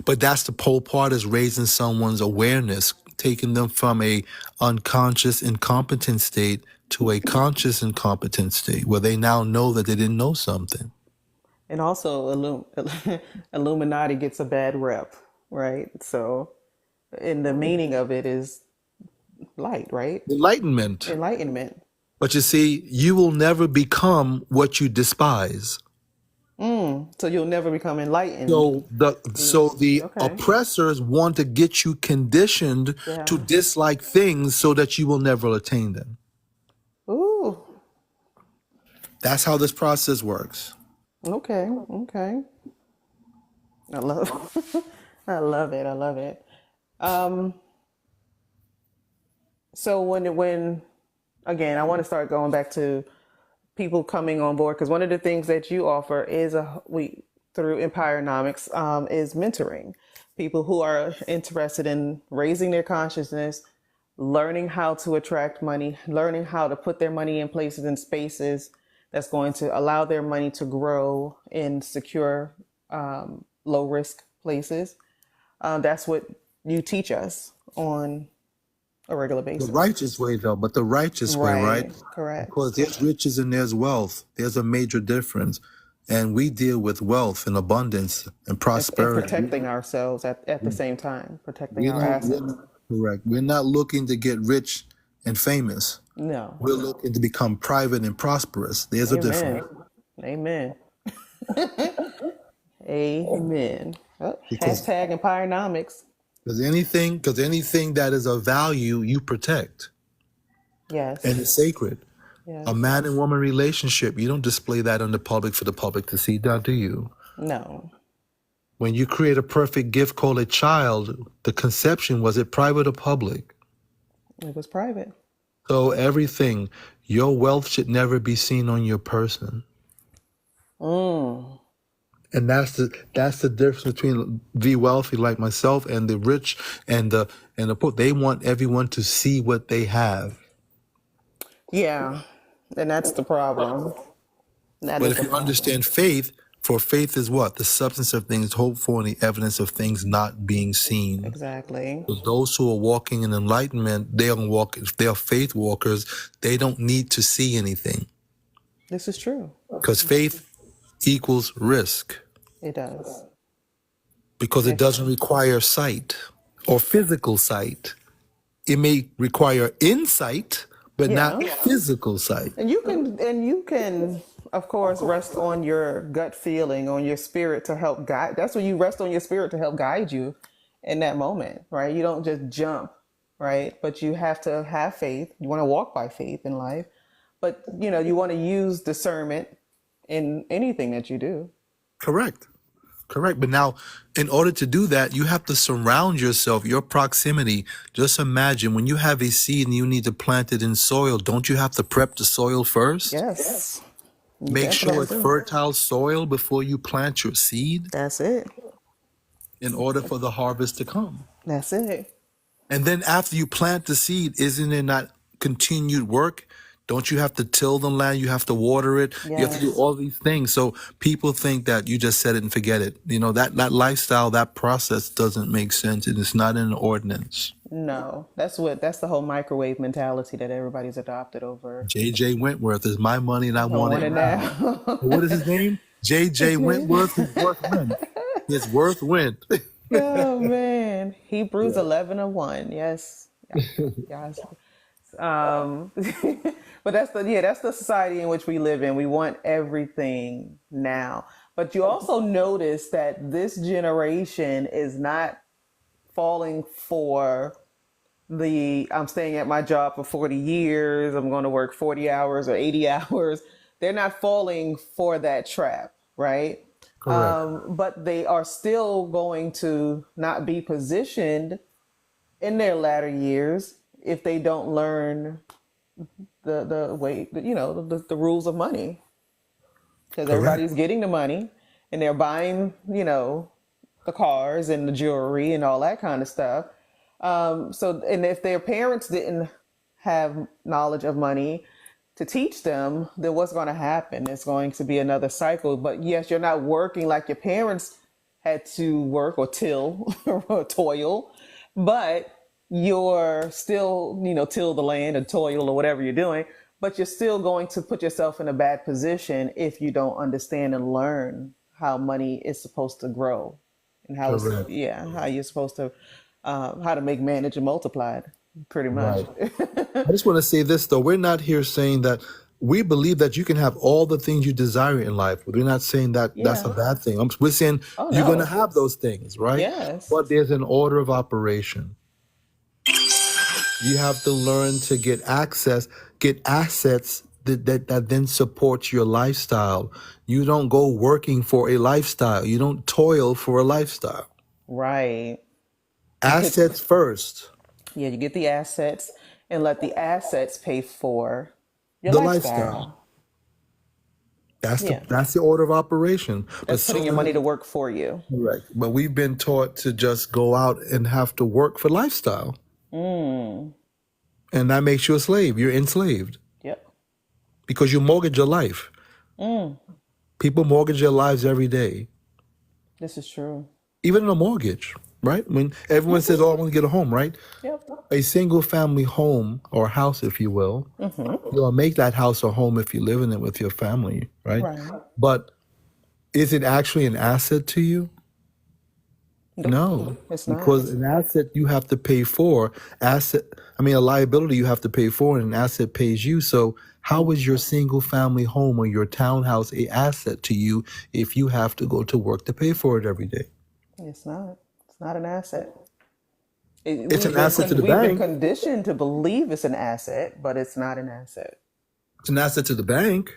But that's the whole part, is raising someone's awareness, taking them from a unconscious incompetent state to a conscious incompetent state where they now know that they didn't know something. And also, Illuminati gets a bad rep, right? So, and the meaning of it is light, right? Enlightenment. Enlightenment. But you see, you will never become what you despise. So you'll never become enlightened. So the Okay. oppressors want to get you conditioned Yeah. to dislike things so that you will never attain them. Ooh. That's how this process works. Okay. Okay. I love. I love it. I love it. So when again, I want to start going back to people coming on board, because one of the things that you offer is through Empirenomics is mentoring people who are interested in raising their consciousness, learning how to attract money, learning how to put their money in places and spaces that's going to allow their money to grow in secure, low risk places. That's what you teach us on a regular basis. The righteous way, though, but the righteous way, right? Correct. Because there's riches and there's wealth. There's a major difference. And we deal with wealth and abundance and And prosperity. protecting ourselves at the same time, protecting We're our not, assets. correct. We're not looking to get rich and famous. No. We're looking to become private and prosperous. There's a difference. Amen. Amen. Oh, Because hashtag Empirenomics. anything that is of value, you protect. Yes. And it's sacred. Yes. A man and woman relationship, you don't display that on the public for the public to see, now do you? No. When you create a perfect gift called a child, the conception, was it private or public? It was private. So everything, your wealth should never be seen on your person. And that's the difference between the wealthy like myself and the rich and the poor. They want everyone to see what they have. Yeah. And that's the problem. That But is if the you problem. understand faith, for faith is what? The substance of things hoped for and the evidence of things not being seen. Exactly. So those who are walking in enlightenment, they don't walk. If they are faith walkers, they don't need to see anything, This is true. because faith equals risk, It does. because it doesn't require sight or physical sight. It may require insight, but not Yeah. physical sight. And you can, of course, rest on your gut feeling, on your spirit to help guide. That's when you rest on your spirit to help guide you in that moment, right? You don't just jump, right? But you have to have faith. You want to walk by faith in life, but you want to use discernment in anything that you do. Correct. But now, in order to do that, you have to surround yourself, your proximity. Just imagine when you have a seed and you need to plant it in soil, don't you have to prep the soil first? Yes. You Make sure definitely it's do. fertile soil before you plant your seed That's it. in order for the harvest to come. That's it. And then after you plant the seed, isn't it not continued work? Don't you have to till the land? You have to water it. You have to do Yes. all these things. So people think that you just set it and forget it. That lifestyle, that process doesn't make sense, and it's not in the ordinance. No, that's the whole microwave mentality that everybody's adopted over. J.J. Wentworth is my money and I I want want it it now. now. What is his name? J.J. Wentworth. His worth went. His worth went. Oh man, Hebrews Yeah. 11:1. Yes, yes. Um, but that's the society in which we live in. We want everything now. But you also notice that this generation is not falling for the I'm staying at my job for 40 years, I'm going to work 40 hours or 80 hours. They're not falling for that trap, right? Correct. But they are still going to not be positioned in their latter years if they don't learn the way, the rules of money. Because Correct. everybody's getting the money and they're buying, the cars and the jewelry and all that kind of stuff. And if their parents didn't have knowledge of money to teach them, then what's going to happen? It's going to be another cycle. But yes, you're not working like your parents had to work or till or toil, but you're still, till the land and toil or whatever you're doing, but you're still going to put yourself in a bad position if you don't understand and learn how money is supposed to grow and Correct. how you're supposed to, how to make, manage, and multiply it, pretty much. Right. I just want to say this though. We're not here saying that we believe that you can have all the things you desire in life. We're not saying that that's a Yeah. bad thing. We're saying Oh you're going to no. have those things, right? Yes. But there's an order of operation. You have to learn to get assets that then supports your lifestyle. You don't go working for a lifestyle. You don't toil for a lifestyle. Right. You put Assets first, Yeah, you get the assets and let the assets pay for your the lifestyle. lifestyle. Yeah. That's the order of operation. But That's so putting your many money to work for you. correct. But we've been taught to just go out and have to work for lifestyle. And that makes you a slave. You're enslaved Yep. because you mortgage your life. People mortgage their lives every day, This is true. even in a mortgage, right? When everyone says, "Oh, I want to get a home," right? Yep. A single family home or house, if you will, you'll make that house a home if you live in it with your family, right? Right. But is it actually an asset to you? Nope. No, It's not. because an asset you have to pay for. A liability you have to pay for, and an asset pays you. So, how is your single family home or your townhouse a asset to you if you have to go to work to pay for it every day? It's not. It's not an asset. It's an asset to the We've been bank. conditioned to believe it's an asset, but it's not an asset. It's an asset to the bank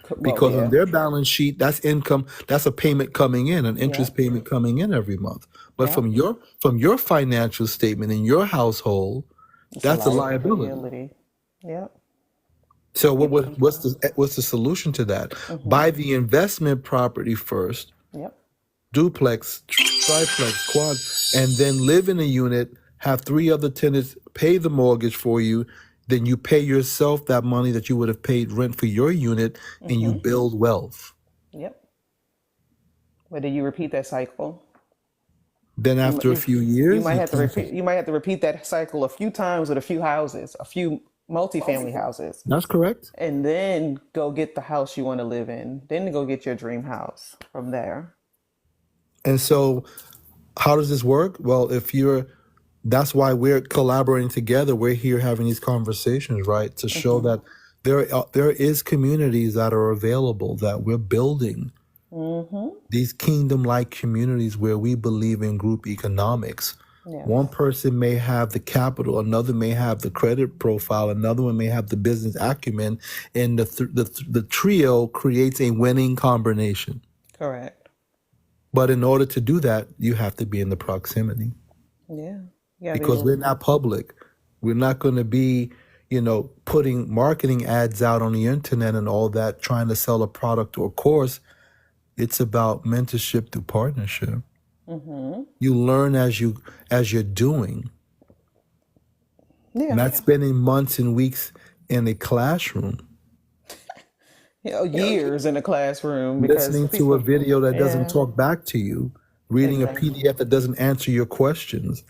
Well, because on yeah. their balance sheet, that's income. That's a payment coming in, an Yeah. interest payment coming in every month. But Yeah. from your financial statement in your household, It's a that's a liability. liability. Yeah. So what's the solution to that? Buy the investment property first, Yep. duplex, triplex, quad, and then live in a unit, have three other tenants pay the mortgage for you, then you pay yourself that money that you would have paid rent for your unit, and you build wealth. Yep. Whether you repeat that cycle, Then you, after a you few you years, might you have to tend to, repeat. You might have to repeat that cycle a few times with a few houses, a few multifamily houses, that's correct. and then go get the house you want to live in. Then go get your dream house from there. And so how does this work? Well, that's why we're collaborating together. We're here having these conversations, right? To show that there is communities that are available, that we're building these kingdom-like communities where we believe in group economics. One Yes. person may have the capital, another may have the credit profile, another one may have the business acumen, and the trio creates a winning combination. Correct. But in order to do that, you have to be in the proximity Yeah. Yeah. Be because able. we're not public. We're not going to be, putting marketing ads out on the internet and all that, trying to sell a product or a course. It's about mentorship through partnership. You learn as you're doing, Yeah. not spending months and weeks in a classroom Years in the classroom because listening to a people. video that doesn't Yeah. talk back to you reading a Exactly. PDF that doesn't answer your questions.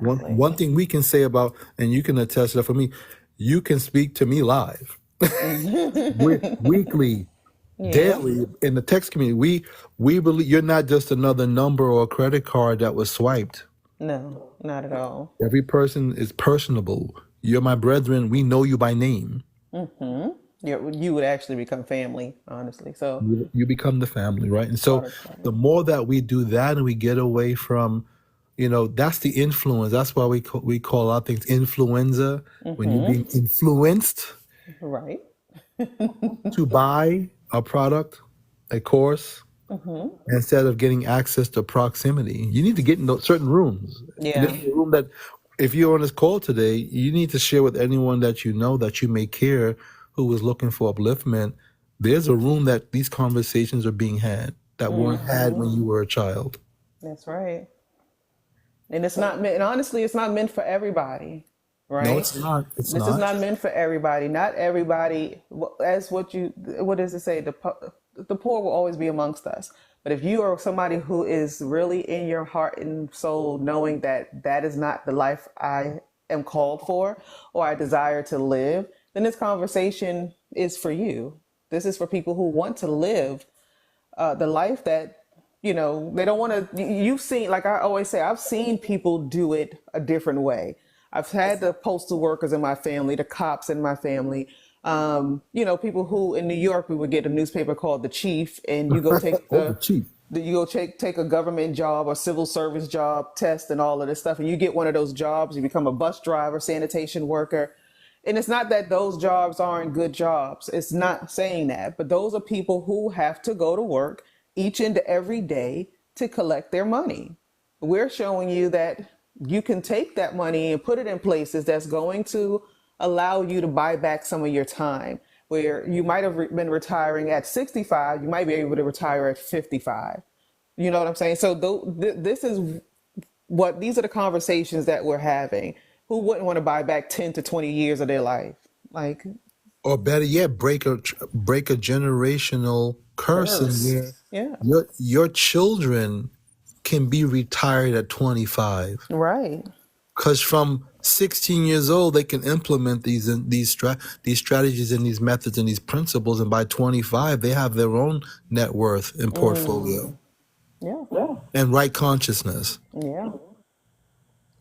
Exactly. One thing we can say about, and you can attest to that for me, you can speak to me live, weekly, Yeah. daily in the text community. We believe you're not just another number or a credit card that was swiped. No, not at all. Every person is personable. You're my brethren. We know you by name. You would actually become family, honestly. So You become the family, right? And so part of the the family. more that we do that and we get away from, that's the influence. That's why we call our things influenza. When you're being influenced Right. to buy a product, a course, instead of getting access to proximity. You need to get in those certain rooms. This Yeah. is a room that, if you're on this call today, you need to share with anyone that you know that you may care who is looking for upliftment. There's a room that these conversations are being had that weren't had when you were a child. That's right. And it's not meant, and honestly, it's not meant for everybody, No, right? it's not. It's This is not. not meant for everybody. Not everybody, as what does it say? The poor will always be amongst us. But if you are somebody who is really in your heart and soul, knowing that that is not the life I am called for or I desire to live, then this conversation is for you. This is for people who want to live the life that they don't want to. You've seen, like I always say, I've seen people do it a different way. I've had the postal workers in my family, the cops in my family, people who in New York, we would get a newspaper called The Chief, and you go take Oh, the chief. you go take a government job or civil service job test and all of this stuff, and you get one of those jobs, you become a bus driver, sanitation worker. And it's not that those jobs aren't good jobs. It's not saying that. But those are people who have to go to work each and every day to collect their money. We're showing you that you can take that money and put it in places that's going to allow you to buy back some of your time. Where you might have been retiring at 65, you might be able to retire at 55. You know what I'm saying? So this is these are the conversations that we're having. Who wouldn't want to buy back 10 to 20 years of their life? Like, Or better yet, break a generational curse in curse. where Yeah. your children can be retired at 25. Right. Because from 16 years old, they can implement these strategies and these methods and these principles, and by 25, they have their own net worth and portfolio Yeah. and right consciousness. Yeah.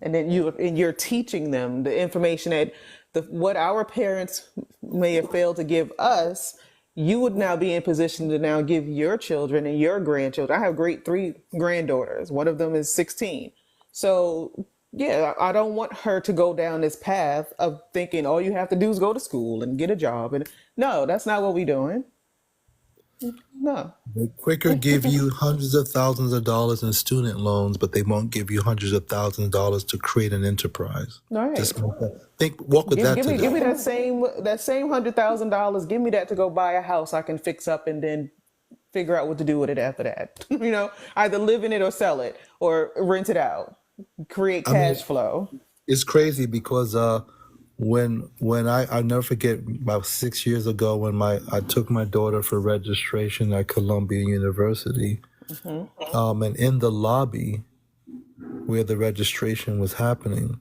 And then you're teaching them the information that what our parents may have failed to give us. You would now be in position to now give your children and your grandchildren. I have great three granddaughters. One of them is 16. So yeah, I don't want her to go down this path of thinking all you have to do is go to school and get a job. And no, that's not what we're doing. No. They quicker give you hundreds of thousands of dollars in student loans, but they won't give you hundreds of thousands of dollars to create an enterprise. All right. Just walk with that Give me today. that same $100,000. Give me that to go buy a house I can fix up and then figure out what to do with it after that. Either live in it or sell it or rent it out. Create I mean, cash flow. it's crazy because when I'll never forget about 6 years ago when I took my daughter for registration at Columbia University, and in the lobby where the registration was happening,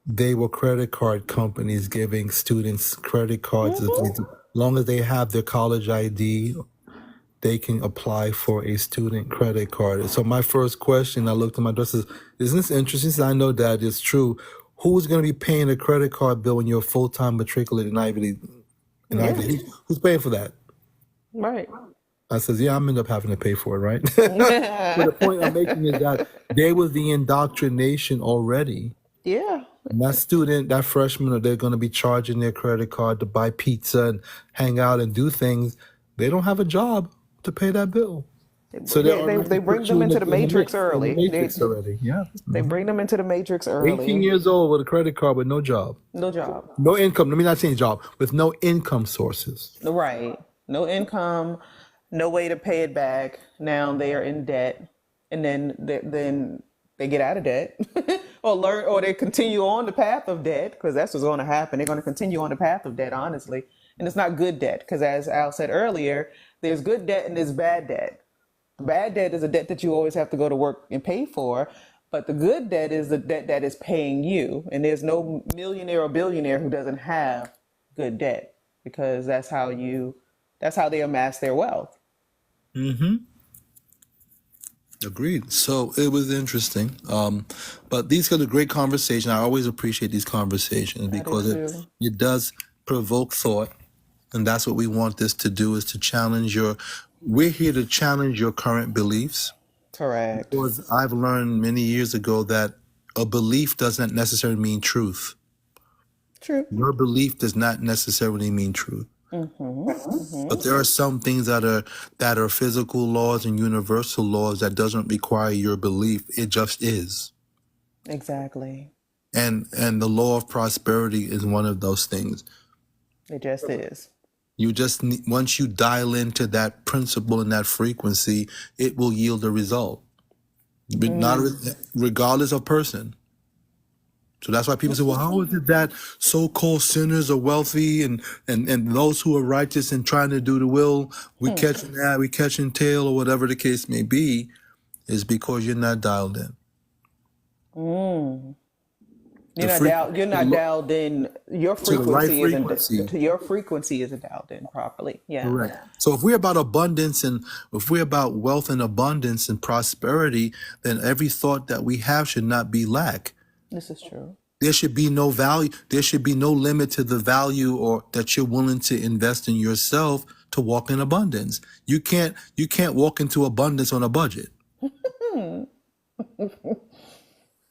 they were credit card companies giving students credit cards as long as they have their college ID. They can apply for a student credit card. So my first question, I looked at my daughter, says, "Isn't this interesting?" She said, "I know that it's true. Who's going to be paying a credit card bill when you're a full-time matriculate in Ivy League? In Yeah. Ivy League? Who's paying for that?" Right. I says, "Yeah, I'm end up having to pay for it, right?" But the point I'm making is that there was the indoctrination already. Yeah. And that student, that freshman, they're going to be charging their credit card to buy pizza and hang out and do things. They don't have a job to pay that bill. So they They already bring put you them in into the the matrix mix, in the early. matrix already. Yeah. They bring them into the matrix 18 early. years old with a credit card with no job, No job. no income. Let me not say job, with no income sources. Right. No income, no way to pay it back. Now they are in debt, and then they get out of debt, or they continue on the path of debt because that's what's going to happen. They're going to continue on the path of debt, honestly, and it's not good debt because, as Al said earlier, there's good debt and there's bad debt. The bad debt is a debt that you always have to go to work and pay for. But the good debt is the debt that is paying you. And there's no millionaire or billionaire who doesn't have good debt, because that's how they amass their wealth. Agreed. So it was interesting. But these are the great conversations. I always appreciate these conversations I do because too. it does provoke thought. And that's what we want this to do, is to challenge we're here to challenge your current beliefs. Correct. Because I've learned many years ago that a belief doesn't necessarily mean truth. True. Your belief does not necessarily mean truth. But there are some things that are physical laws and universal laws that doesn't require your belief. It just is. Exactly. And the law of prosperity is one of those things. It just is. You just need, once you dial into that principle and that frequency, it will yield a result, but not regardless of person. So that's why people say, well, how is it that so-called sinners are wealthy and those who are righteous and trying to do the will, we catching tail, or whatever the case may be, is because you're not dialed in. You're not dialed in. Your To the right frequency frequency. your frequency isn't dialed in properly. Yeah. Correct. So if we're about abundance, and if we're about wealth and abundance and prosperity, then every thought that we have should not be lack. This is true. There should be no value. There should be no limit to the value or that you're willing to invest in yourself to walk in abundance. You can't walk into abundance on a budget.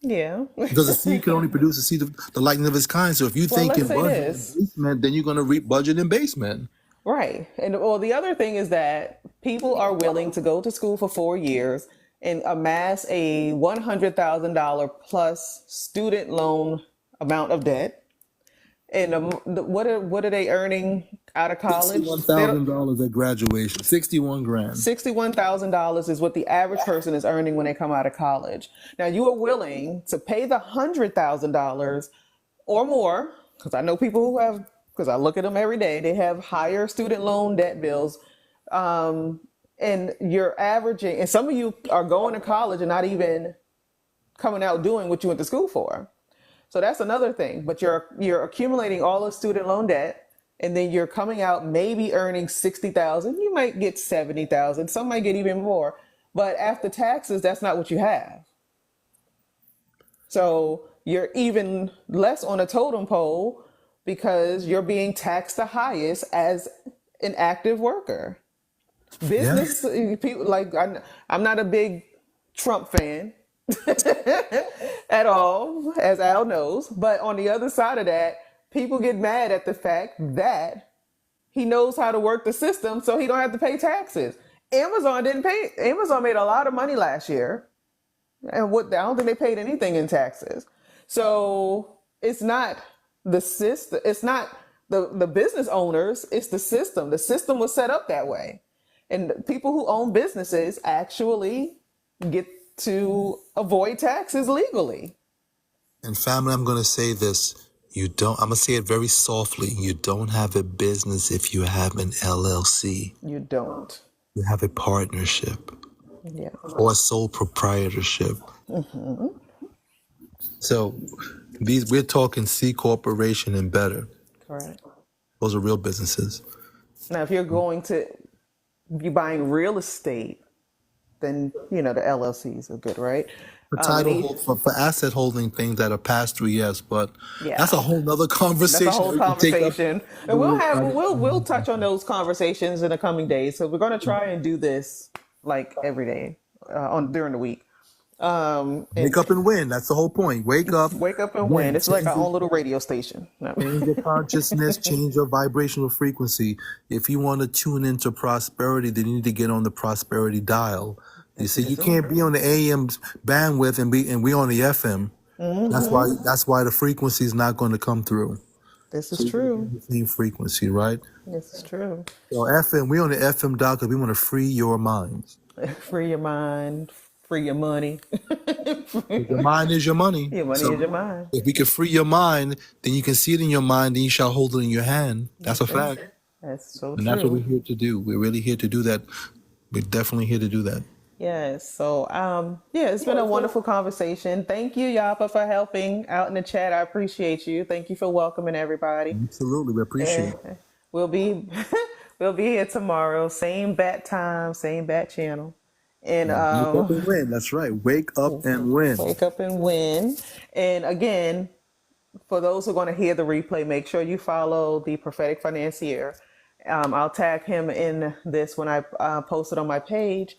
Yeah. Because a seed can only produce a seed of the likeness of its kind. So if you think let's in say budget and this. basement, then you're going to reap budget and basement. Right. And well, the other thing is that people are willing to go to school for 4 years and amass a $100,000 plus student loan amount of debt. And what are they earning out of college? $61,000 at graduation. 61 grand. $61,000 is what the average person is earning when they come out of college. Now you are willing to pay the $100,000 or more, because I know people who have, because I look at them every day, they have higher student loan debt bills. And you're averaging, and some of you are going to college and not even coming out doing what you went to school for. So that's another thing. But you're accumulating all the student loan debt, and then you're coming out maybe earning 60,000. You might get 70,000. Some might get even more. But after taxes, that's not what you have. So you're even less on a totem pole because you're being taxed the highest as an active worker. Business people, like, I'm not a big Trump fan at all, as Al knows. But on the other side of that, people get mad at the fact that he knows how to work the system, so he don't have to pay taxes. Amazon made a lot of money last year, and I don't think they paid anything in taxes. So it's not the system. It's not the business owners. It's the system. The system was set up that way. And people who own businesses actually get to avoid taxes legally. And family, I'm going to say this. I'm going to say it very softly. You don't have a business if you have an LLC. You don't. You have a partnership. Yeah. Or a sole proprietorship. So we're talking C corporation and better. Correct. Those are real businesses. Now, if you're buying real estate, then, the LLCs are good, right? For asset holding things that are passed through, yes, but that's a whole nother conversation. That's a whole conversation. And we'll touch on those conversations in the coming days. So we're going to try and do this like every day during the week. Wake up and win. That's the whole point. Wake up and win. It's like our own little radio station. Change your consciousness, change your vibrational frequency. If you want to tune into prosperity, then you need to get on the prosperity dial. You see, you can't be on the AM bandwidth and we on the FM. That's why the frequency is not going to come through. This is true. The same frequency, right? This is true. So FM, we on the FM dial because we want to free your minds. Free your mind. Free your money. Your mind is your money. Your money is your mind. If we can free your mind, then you can see it in your mind, then you shall hold it in your hand. That's a fact. That's so true. And that's what we're here to do. We're really here to do that. We're definitely here to do that. Yes. So, yeah, it's been a wonderful conversation. Thank you, Yapa, for helping out in the chat. I appreciate you. Thank you for welcoming everybody. Absolutely, we appreciate And it. we'll be we'll be here tomorrow, same bat time, same bat channel. And Yeah, wake up and win. That's right. Wake up and win. wake up and win. And again, for those who are going to hear the replay, make sure you follow the prophetic financier. I'll tag him in this when I post it on my page,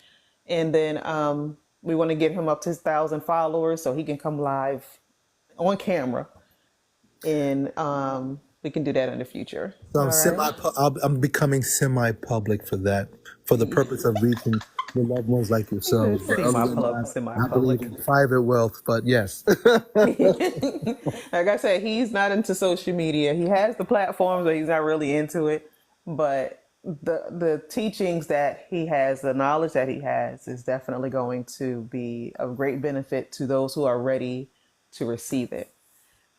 and then we want to get him up to 1,000 followers so he can come live on camera, and we can do that in the future. So I'm All right. I'm becoming semi-public for that, for the purpose of reaching the loved ones like yourselves. But other than that, I believe Semi-public. in private wealth. But yes, Like I said, he's not into social media. He has the platforms, but he's not really into it. But the teachings that he has, the knowledge that he has, is definitely going to be of great benefit to those who are ready to receive it.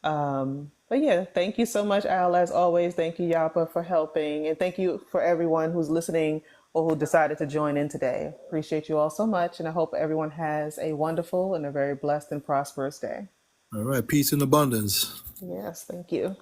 But yeah, thank you so much, Al, as always. Thank you, Yapa, for helping. And thank you for everyone who's listening or who decided to join in today. Appreciate you all so much. And I hope everyone has a wonderful and a very blessed and prosperous day. all right. Peace and abundance. Yes, thank you.